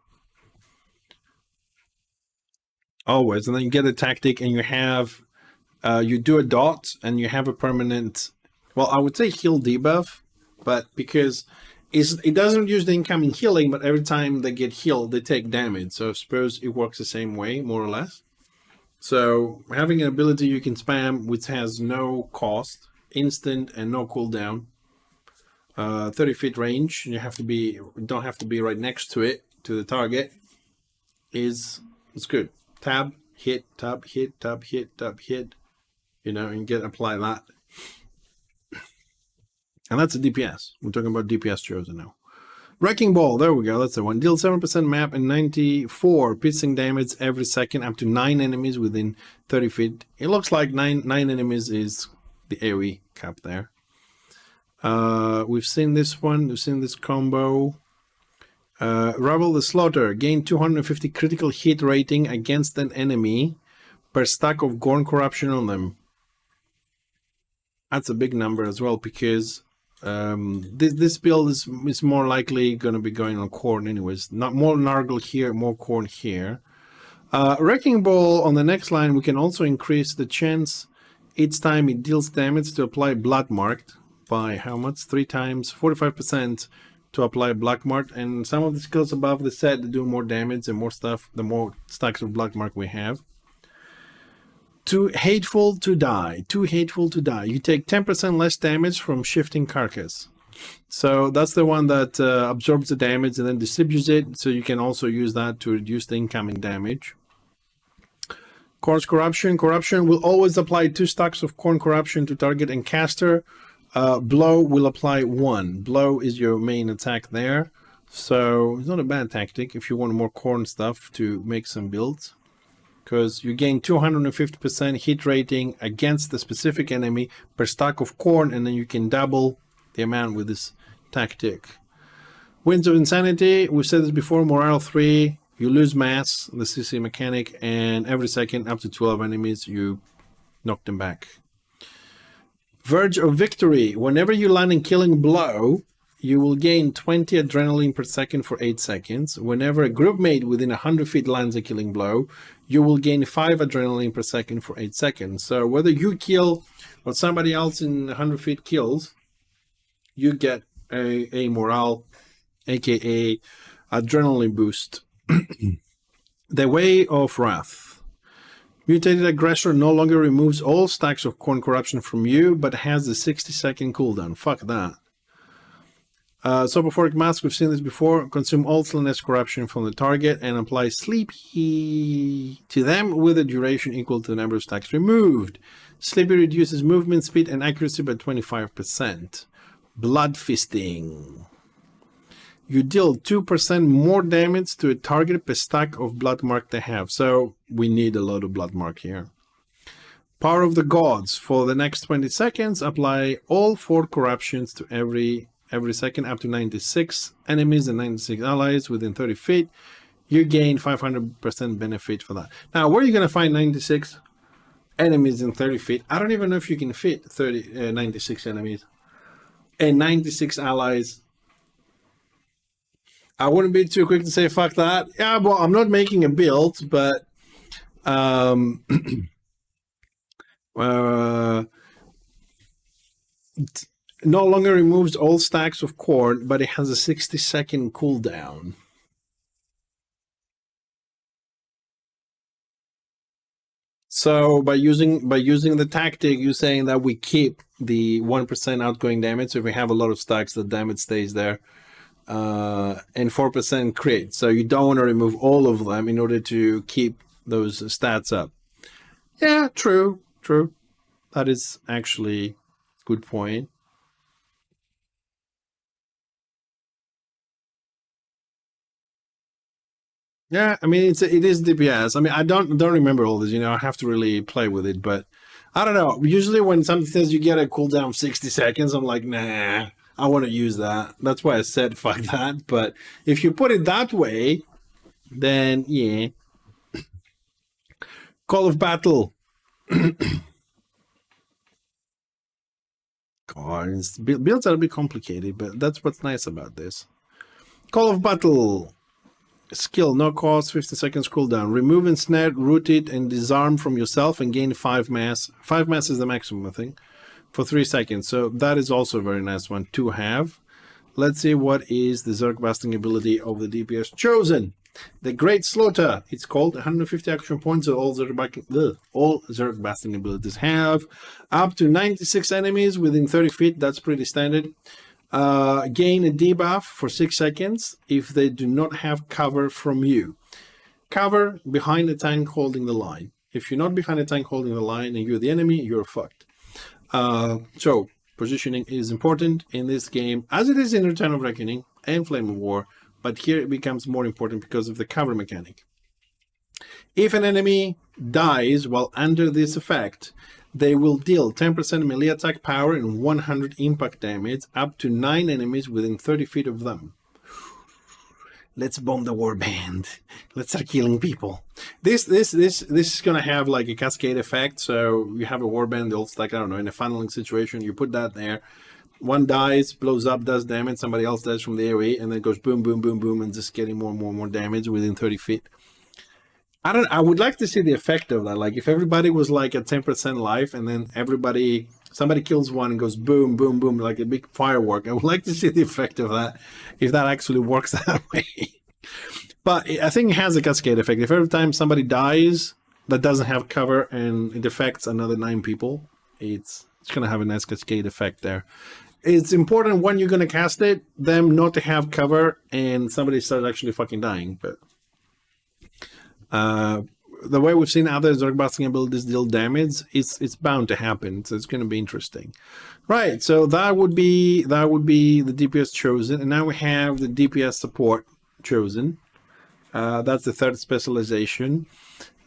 Always. And then you get a tactic and you have, you do a dot and you have a permanent, well, I would say heal debuff, but because it doesn't use the incoming healing, but every time they get healed, they take damage. So I suppose it works the same way, more or less. So having an ability you can spam, which has no cost, instant and no cooldown. 30 feet range, you don't have to be right next to it, to the target, it's good. Tab, hit, tab, hit, tab, hit, tab, hit, you know, and apply that. And that's a DPS. We're talking about DPS chosen now. Wrecking Ball, there we go, that's the one. Deals 7% map and 94 piercing damage every second, up to 9 enemies within 30 feet. It looks like 9 enemies is the AoE cap there. We've seen this one, we've seen this combo. Rubble the Slaughter, gain 250 critical hit rating against an enemy per stack of Gorn Corruption on them. That's a big number as well, because this build is more likely going to be going on Corn anyways. Not more Nargle here, more Corn here. Wrecking Ball on the next line, we can also increase the chance each time it deals damage to apply Blood Marked by how much? 3 times, 45% to apply Black Mark, and some of the skills above the set do more damage and more stuff the more stacks of Black Mark we have. Too hateful to die. Too hateful to die. You take 10% less damage from shifting carcass. So that's the one that absorbs the damage and then distributes it, so you can also use that to reduce the incoming damage. Corn's Corruption. Corruption will always apply 2 stacks of Corn Corruption to target and caster. Blow will apply 1. Blow is your main attack there. So it's not a bad tactic if you want more Corn stuff to make some builds. Because you gain 250% hit rating against the specific enemy per stack of Corn, and then you can double the amount with this tactic. Winds of Insanity, we've said this before, morale 3, you lose mass, the CC mechanic, and every second up to 12 enemies you knock them back. Verge of Victory, whenever you land a killing blow, you will gain 20 adrenaline per second for 8 seconds. Whenever a group mate within 100 feet lands a killing blow, you will gain 5 adrenaline per second for 8 seconds. So whether you kill or somebody else in 100 feet kills, you get a morale, aka Adrenaline boost. The Way of Wrath. Mutated Aggressor no longer removes all stacks of Corn Corruption from you, but has a 60-second cooldown. Fuck that. Sopophoric Mask, we've seen this before. Consume all Slowness Corruption from the target and apply Sleepy to them with a duration equal to the number of stacks removed. Sleepy reduces movement speed and accuracy by 25%. Blood Fisting. You deal 2% more damage to a target per stack of blood mark they have. So we need a lot of blood mark here. Power of the Gods. For the next 20 seconds, apply all 4 corruptions to every second up to 96 enemies and 96 allies within 30 feet. You gain 500% benefit for that. Now, where are you going to find 96 enemies in 30 feet? I don't even know if you can fit 96 enemies and 96 allies. I wouldn't be too quick to say fuck that. Yeah, well, I'm not making a build, but no longer removes all stacks of corn, but it has a 60-second cooldown. So by using the tactic, you're saying that we keep the 1% outgoing damage. So if we have a lot of stacks, the damage stays there. And 4% crit. So you don't want to remove all of them in order to keep those stats up. Yeah, true. That is actually a good point. Yeah, I mean it is DPS. I mean I don't remember all this, I have to really play with it, but I don't know. Usually when something says you get a cooldown of 60 seconds, I'm like, nah. I want to use that. That's why I said fuck that. But if you put it that way, then yeah. Call of Battle. God, builds are a bit complicated, but that's what's nice about this. Call of Battle. Skill, no cost, 50 seconds cooldown. Remove, ensnare, root it, and disarm from yourself and gain 5 mass. 5 mass is the maximum, I think. For 3 seconds. So that is also a very nice one to have. Let's see what is the Zerg Basting ability of the DPS chosen. The Great Slaughter. It's called 150 action points. So all Zerg Basting abilities have up to 96 enemies within 30 feet. That's pretty standard. Gain a debuff for 6 seconds if they do not have cover from you. Cover behind the tank holding the line. If you're not behind the tank holding the line and you're the enemy, you're fucked. So positioning is important in this game, as it is in Return of Reckoning and Flame of War, but here it becomes more important because of the cover mechanic. If an enemy dies while under this effect, they will deal 10% melee attack power and 100 impact damage up to 9 enemies within 30 feet of them. Let's bomb the warband. Let's start killing people. This is gonna have like a cascade effect. So you have a warband, it's like, I don't know, in a funneling situation, you put that there. One dies, blows up, does damage, somebody else dies from the AoE, and then it goes boom, boom, boom, boom, and just getting more and more and more damage within 30 feet. I would like to see the effect of that. Like if everybody was like at 10% life and then somebody kills one and goes boom, boom, boom, like a big firework. I would like to see the effect of that, if that actually works that way. But I think it has a cascade effect. If every time somebody dies that doesn't have cover and it affects another 9 people, it's going to have a nice cascade effect there. It's important when you're going to cast it, them not to have cover and somebody starts actually fucking dying. But the way we've seen other Zerg Basting abilities deal damage, it's bound to happen. So it's going to be interesting. Right, so that would be the DPS chosen. And now we have the DPS support chosen. That's the third specialization.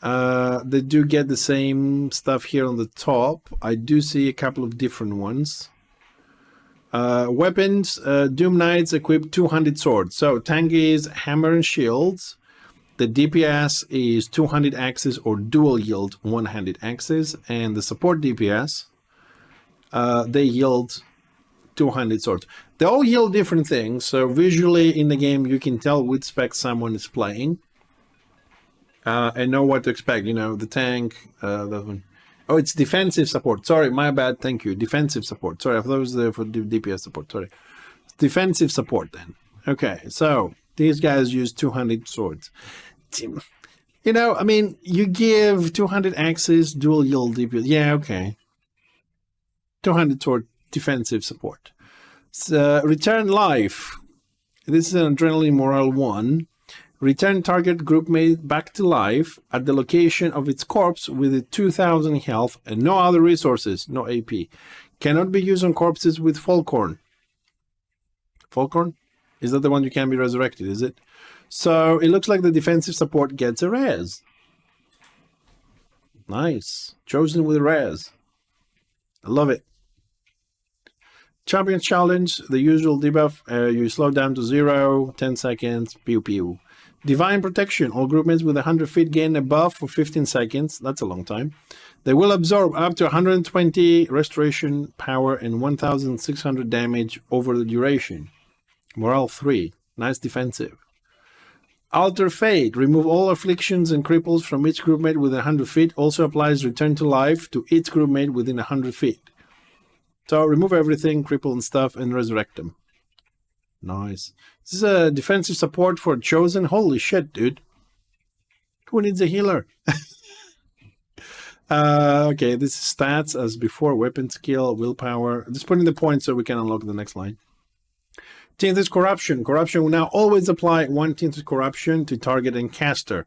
They do get the same stuff here on the top. I do see a couple of different ones. Weapons, Doom Knights equip 200 swords. So tank is hammer and shields. The DPS is 200 axes or dual yield 100 axes. And the support DPS, they yield 200 swords. They all yield different things. So visually in the game, you can tell which spec someone is playing. And know what to expect. You know, the tank, that one. Oh, it's defensive support. Sorry, my bad. Thank you. Defensive support. Sorry, I thought it was there for DPS support. Sorry. Defensive support then. Okay, so These guys use 200 swords. You know, I mean, you give 200 axes, dual yield DPS. Yeah, okay. 200 sword defensive support. Return life. This is an adrenaline morale 1. Return target group mate back to life at the location of its corpse with 2,000 health and no other resources, no AP. Cannot be used on corpses with Folkhorn. Folkhorn? Is that the one you can be resurrected, is it? So it looks like the defensive support gets a res. Nice. Chosen with a res. I love it. Champion challenge, the usual debuff. You slow down to 0, 10 seconds, pew pew. Divine protection, all group mates with 100 feet gain a buff for 15 seconds. That's a long time. They will absorb up to 120 restoration power and 1,600 damage over the duration. Morale 3, nice defensive. Alter Fate, remove all afflictions and cripples from each group mate within 100 feet. Also applies return to life to each group mate within 100 feet. So remove everything, cripple and stuff, and resurrect them. Nice. This is a defensive support for Chosen. Holy shit, dude. Who needs a healer? Okay, this is stats as before. Weapon skill, willpower. Just put in the points so we can unlock the next line. Tinted Corruption. Corruption will now always apply 1 Tinted Corruption to target and caster.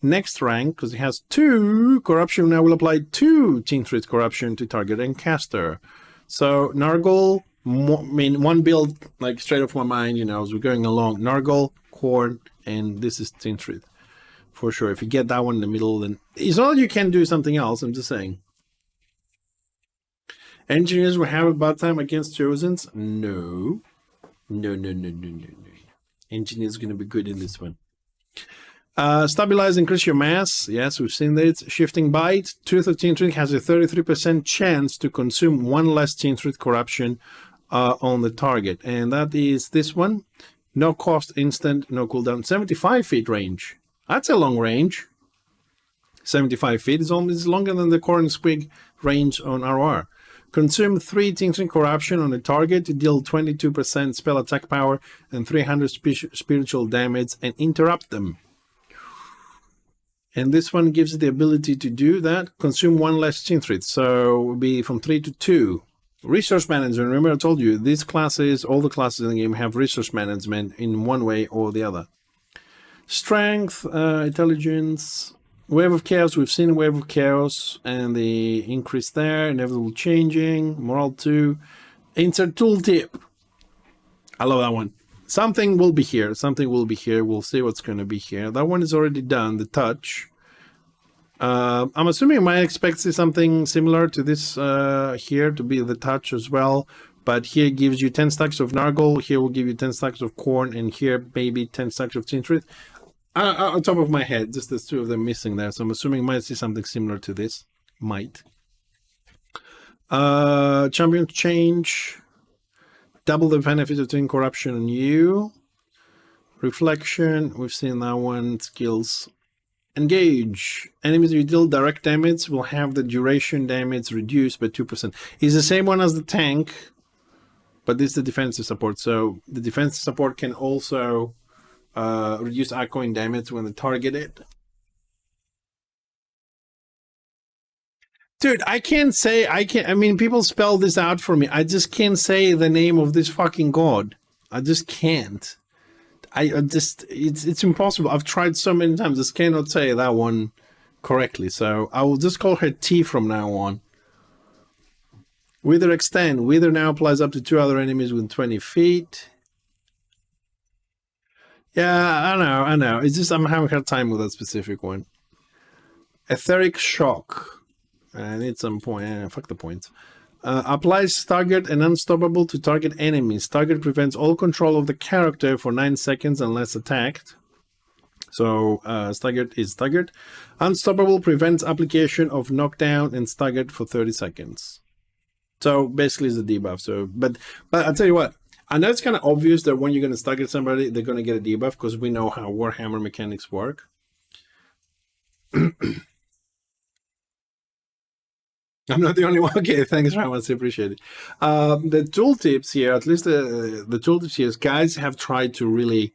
Next rank, because it has 2, Corruption now will apply 2 Tinted Corruption to target and caster. So Nargle, I mean, one build, like straight off my mind, you know, as we're going along. Nargle, Corn, and this is Tinted. For sure. If you get that one in the middle, then it's not that you can do something else, I'm just saying. Engineers will have a bad time against Chosens? No. No. Engineer's going to be good in this one. Stabilize, increase your mass. Yes, we've seen that. Shifting Bite. Tooth of Tinted has a 33% chance to consume 1 less Tinted Corruption on the target. And that is this one. No cost, instant, no cooldown. 75 feet range. That's a long range. 75 feet is almost longer than the Corn Squig range on RR. Consume 3 Tinted Corruption on the target to deal 22% spell attack power and 300 spiritual damage and interrupt them. And this one gives you the ability to do that. Consume 1 less Tinted, so it will be from 3 to 2. Resource management. Remember I told you, these classes, all the classes in the game have resource management in one way or the other. Strength, intelligence, Wave of Chaos. We've seen Wave of Chaos and the increase there, inevitable changing, morale 2. Insert tooltip. I love that one. Something will be here. Something will be here. We'll see what's going to be here. That one is already done. The touch. I'm assuming I might expect to see something similar to this here to be the touch as well. But here gives you 10 stacks of Nargle. Here will give you 10 stacks of Corn. And here maybe 10 stacks of Tinted. On top of my head, just there's 2 of them missing there. So I'm assuming I might see something similar to this. Might. Champion change. Double the benefit of doing corruption on you. Reflection, we've seen that one. Skills. Engage. Enemies you deal direct damage will have the duration damage reduced by 2%. It's the same one as the tank, but this is the defensive support. So the defensive support can also reduce echoing damage when they target it. Dude, I mean, people spell this out for me. I just can't say the name of this fucking god. I just can't. It's impossible. I've tried so many times. I just cannot say that one correctly. So I will just call her T from now on. Wither Extend. Wither now applies up to 2 other enemies within 20 feet. Yeah, I know. It's just I'm having a hard time with that specific one. Etheric Shock. I need some point. Fuck the points. Applies target and unstoppable to target enemies. Target prevents all control of the character for 9 seconds unless attacked. So staggered is staggered. Unstoppable prevents application of knockdown and staggered for 30 seconds. So basically it's a debuff. So but I'll tell you what. I know it's kind of obvious that when you're going to stagger somebody, they're going to get a debuff because we know how Warhammer mechanics work. I'm not the only one. Okay, thanks, Ramasee. Appreciate it. The tooltips here, at least the tooltips here, guys have tried to really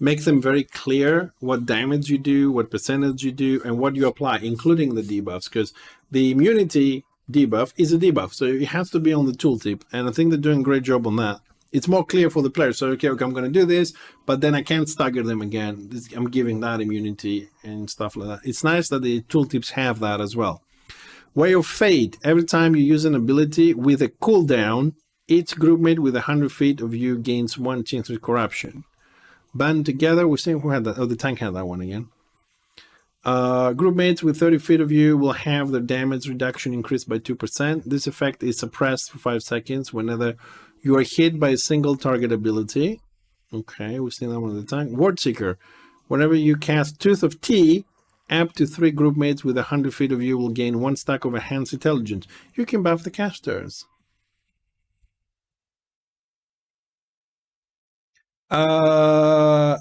make them very clear what damage you do, what percentage you do, and what you apply, including the debuffs, because the immunity debuff is a debuff, so it has to be on the tooltip, and I think they're doing a great job on that. It's more clear for the player. So, okay, I'm going to do this, but then I can't stagger them again. I'm giving that immunity and stuff like that. It's nice that the tooltips have that as well. Way of Fate. Every time you use an ability with a cooldown, each groupmate with 100 feet of you gains 1 chance of corruption. Band together, we're seeing who had that. Oh, the tank had that one again. Groupmates with 30 feet of you will have their damage reduction increased by 2%. This effect is suppressed for 5 seconds whenever you are hit by a single target ability. Okay, we've seen that one at the tank. Word Seeker. Whenever you cast Tooth of Tea, up to 3 groupmates with 100 feet of you will gain 1 stack of Enhanced Intelligence. You can buff the casters.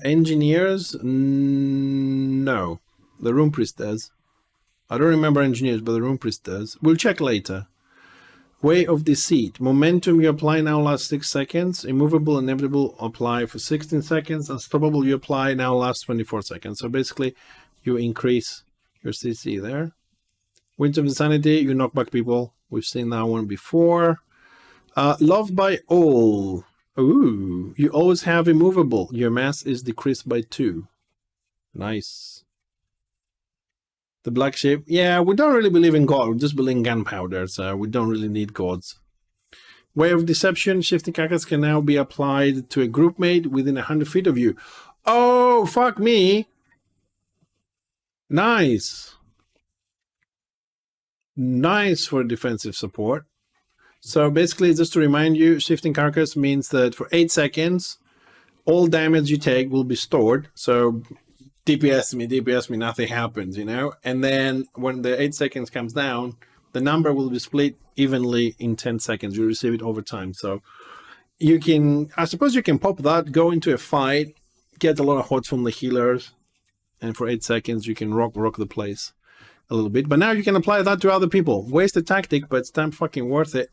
Engineers? No. The Room Priest does. I don't remember engineers, but the Room Priest does. We'll check later. Way of Deceit. Momentum you apply now lasts 6 seconds. Immovable, Inevitable apply for 16 seconds. Unstoppable you apply now lasts 24 seconds. So basically, you increase your CC there. Winds of Insanity, you knock back people. We've seen that one before. Loved by All. Ooh, you always have Immovable. Your mass is decreased by 2. Nice. The Black Sheep. Yeah, we don't really believe in God. We just believe in gunpowder, so we don't really need gods. Way of Deception. Shifting Carcass can now be applied to a groupmate within 100 feet of you. Oh, fuck me. Nice. Nice for defensive support. So basically, just to remind you, Shifting Carcass means that for 8 seconds, all damage you take will be stored. So DPS me, nothing happens, you know? And then when the 8 seconds comes down, the number will be split evenly in 10 seconds. You receive it over time. So you can, I suppose you can pop that, go into a fight, get a lot of hots from the healers, and for 8 seconds, you can rock the place a little bit. But now you can apply that to other people. Waste the tactic, but it's damn fucking worth it.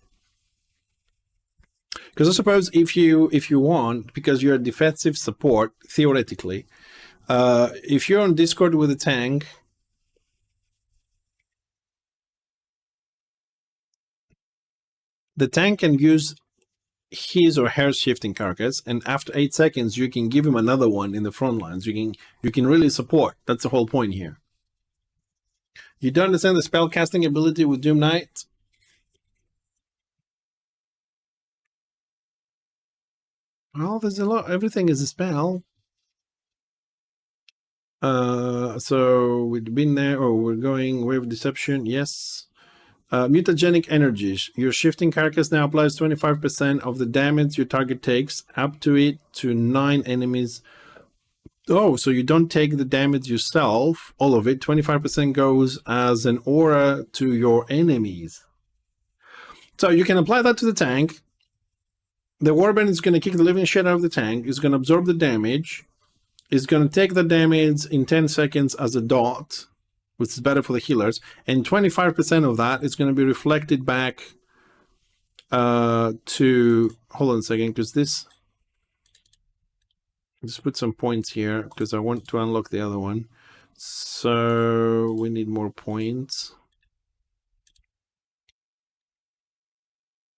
Because I suppose if you want, because you're a defensive support, theoretically, if you're on Discord with a tank, the tank can use his or her Shifting Carcass, and after 8 seconds, you can give him another one in the front lines. You can really support. That's the whole point here. You don't understand the spell casting ability with Doom Knight? Well, there's a lot. Everything is a spell. So we've been there. Oh, we're going Wave of Deception. Yes. Mutagenic energies. Your Shifting Carcass now applies 25% of the damage your target takes up to it to 9 enemies. Oh, so you don't take the damage yourself, all of it. 25% goes as an aura to your enemies. So you can apply that to the tank. The Warband is going to kick the living shit out of the tank. It's going to absorb the damage. It's going to take the damage in 10 seconds as a dot, which is better for the healers. And 25% of that is going to be reflected back to... Hold on a second, because this... Let's put some points here, because I want to unlock the other one. So we need more points.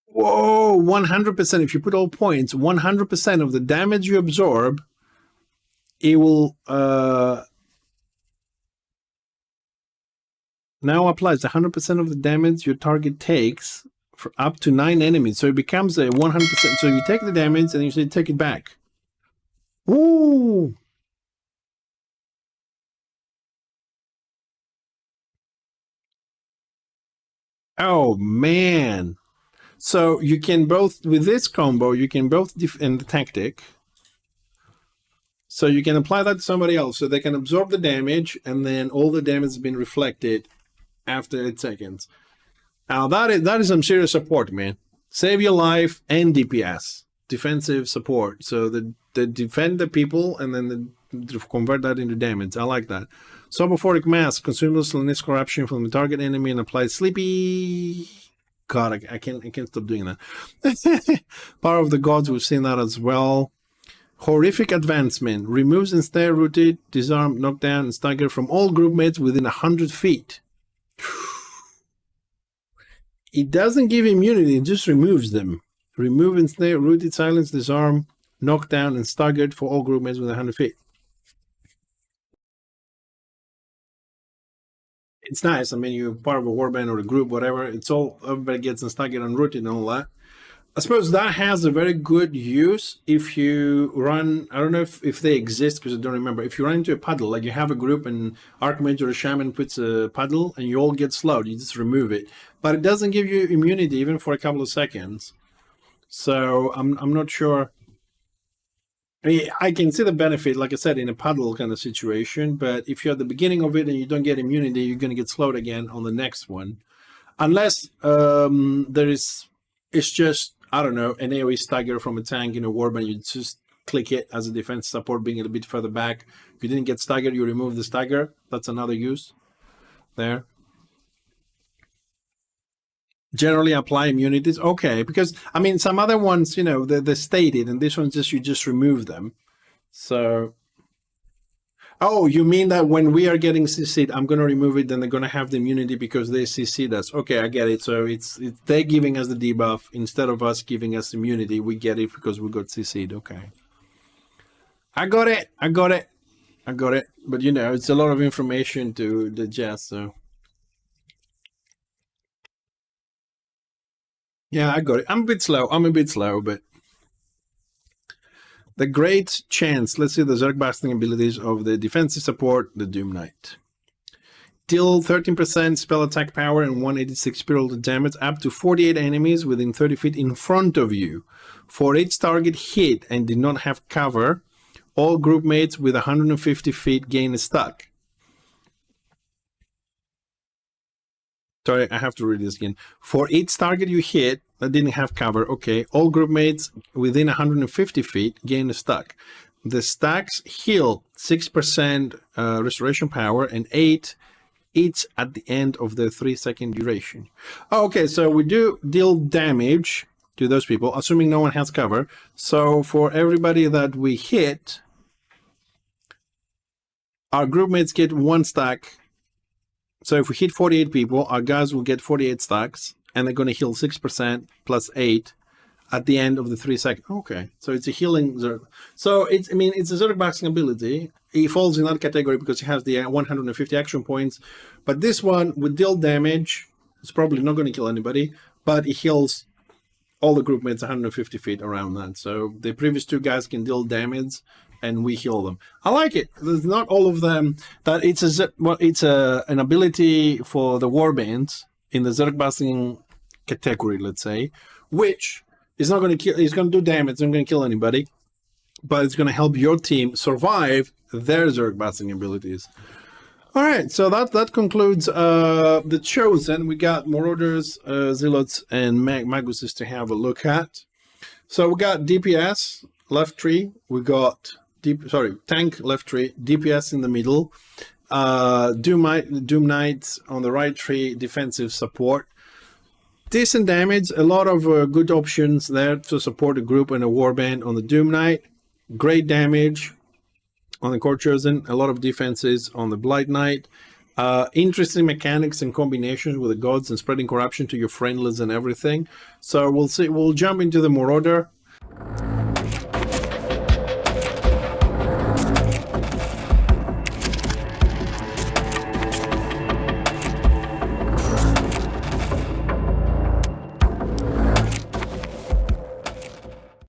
Whoa, 100%. If you put all points, 100% of the damage you absorb, it will now applies 100% of the damage your target takes for up to 9 enemies. So it becomes a 100%. So you take the damage and you say take it back. Ooh. Oh, man. So you can both, with this combo, you can both defend the tactic. So you can apply that to somebody else. So they can absorb the damage, and then all the damage has been reflected after 8 seconds. Now that is some serious support, man. Save your life and DPS. Defensive support. So they defend the people, and then they convert that into damage. I like that. Sobophoric Mask consumes Slane's corruption from the target enemy and applies Sleepy... God, I can't stop doing that. Power of the Gods, we've seen that as well. Horrific advancement. Removes ensnare, rooted, disarm, knockdown, and stagger from all group mates within 100 feet. It doesn't give immunity, it just removes them. Remove ensnare, rooted, silence, disarm, knockdown, and staggered for all group mates within 100 feet. It's nice. I mean, you're part of a warband or a group, whatever. It's all, everybody gets staggered and rooted and all that. I suppose that has a very good use if you run, I don't know if they exist because I don't remember. If you run into a puddle, like you have a group and Archmage or a Shaman puts a puddle and you all get slowed, you just remove it. But it doesn't give you immunity even for a couple of seconds. So I'm not sure. I mean, I can see the benefit, like I said, in a puddle kind of situation. But if you're at the beginning of it and you don't get immunity, you're going to get slowed again on the next one. Unless it's just, I don't know, an AoE stagger from a tank in a warband. You just click it as a defense support, being a little bit further back. If you didn't get staggered, you remove the stagger. That's another use there. Generally apply immunities. Okay, because, I mean, some other ones, you know, they're stated, and this one's just, you just remove them. So, oh, you mean that when we are getting CC'd, I'm going to remove it, then they're going to have the immunity because they CC'd us. Okay, I get it. So it's they're giving us the debuff instead of us giving us immunity. We get it because we got CC'd. Okay. I got it. But, you know, it's a lot of information to digest, so. Yeah, I got it. I'm a bit slow, but the great chance. Let's see the Zerg Basting abilities of the defensive support, the Doom Knight. Deal 13% spell attack power and 186 spiritual damage up to 48 enemies within 30 feet in front of you. For each target hit and did not have cover, all group mates with 150 feet gain a stack. Sorry, I have to read this again. For each target you hit that didn't have cover, okay, all group mates within 150 feet gain a stack. The stacks heal 6% restoration power and 8 each at the end of the 3-second duration. Okay, so we do deal damage to those people, assuming no one has cover. So for everybody that we hit, our group mates get 1 stack. So if we hit 48 people, our guys will get 48 stacks, and they're going to heal 6% plus 8 at the end of the 3 seconds. Okay, so it's a healing Zerg. So it's, I mean, it's a Zerg Basting ability. It falls in that category because it has the 150 action points. But this one would deal damage. It's probably not going to kill anybody, but it heals all the group mates 150 feet around that. So the previous 2 guys can deal damage, and we heal them. I like it. There's not all of them. That it's an ability for the warbands in the Zerg Basting category, let's say, which is not going to kill. It's going to do damage. It's not going to kill anybody, but it's going to help your team survive their Zerg Basting abilities. All right, so that concludes the Chosen. We got Marauders, Zealots, and Maguses to have a look at. So we got DPS left tree. We got tank left tree, DPS in the middle, Doom Knight on the right tree, defensive support. Decent damage, a lot of good options there to support a group and a warband on the Doom Knight. Great damage on the Core Chosen, a lot of defenses on the Blight Knight. Interesting mechanics and combinations with the gods and spreading corruption to your friendlies and everything. So we'll see. We'll jump into the Marauder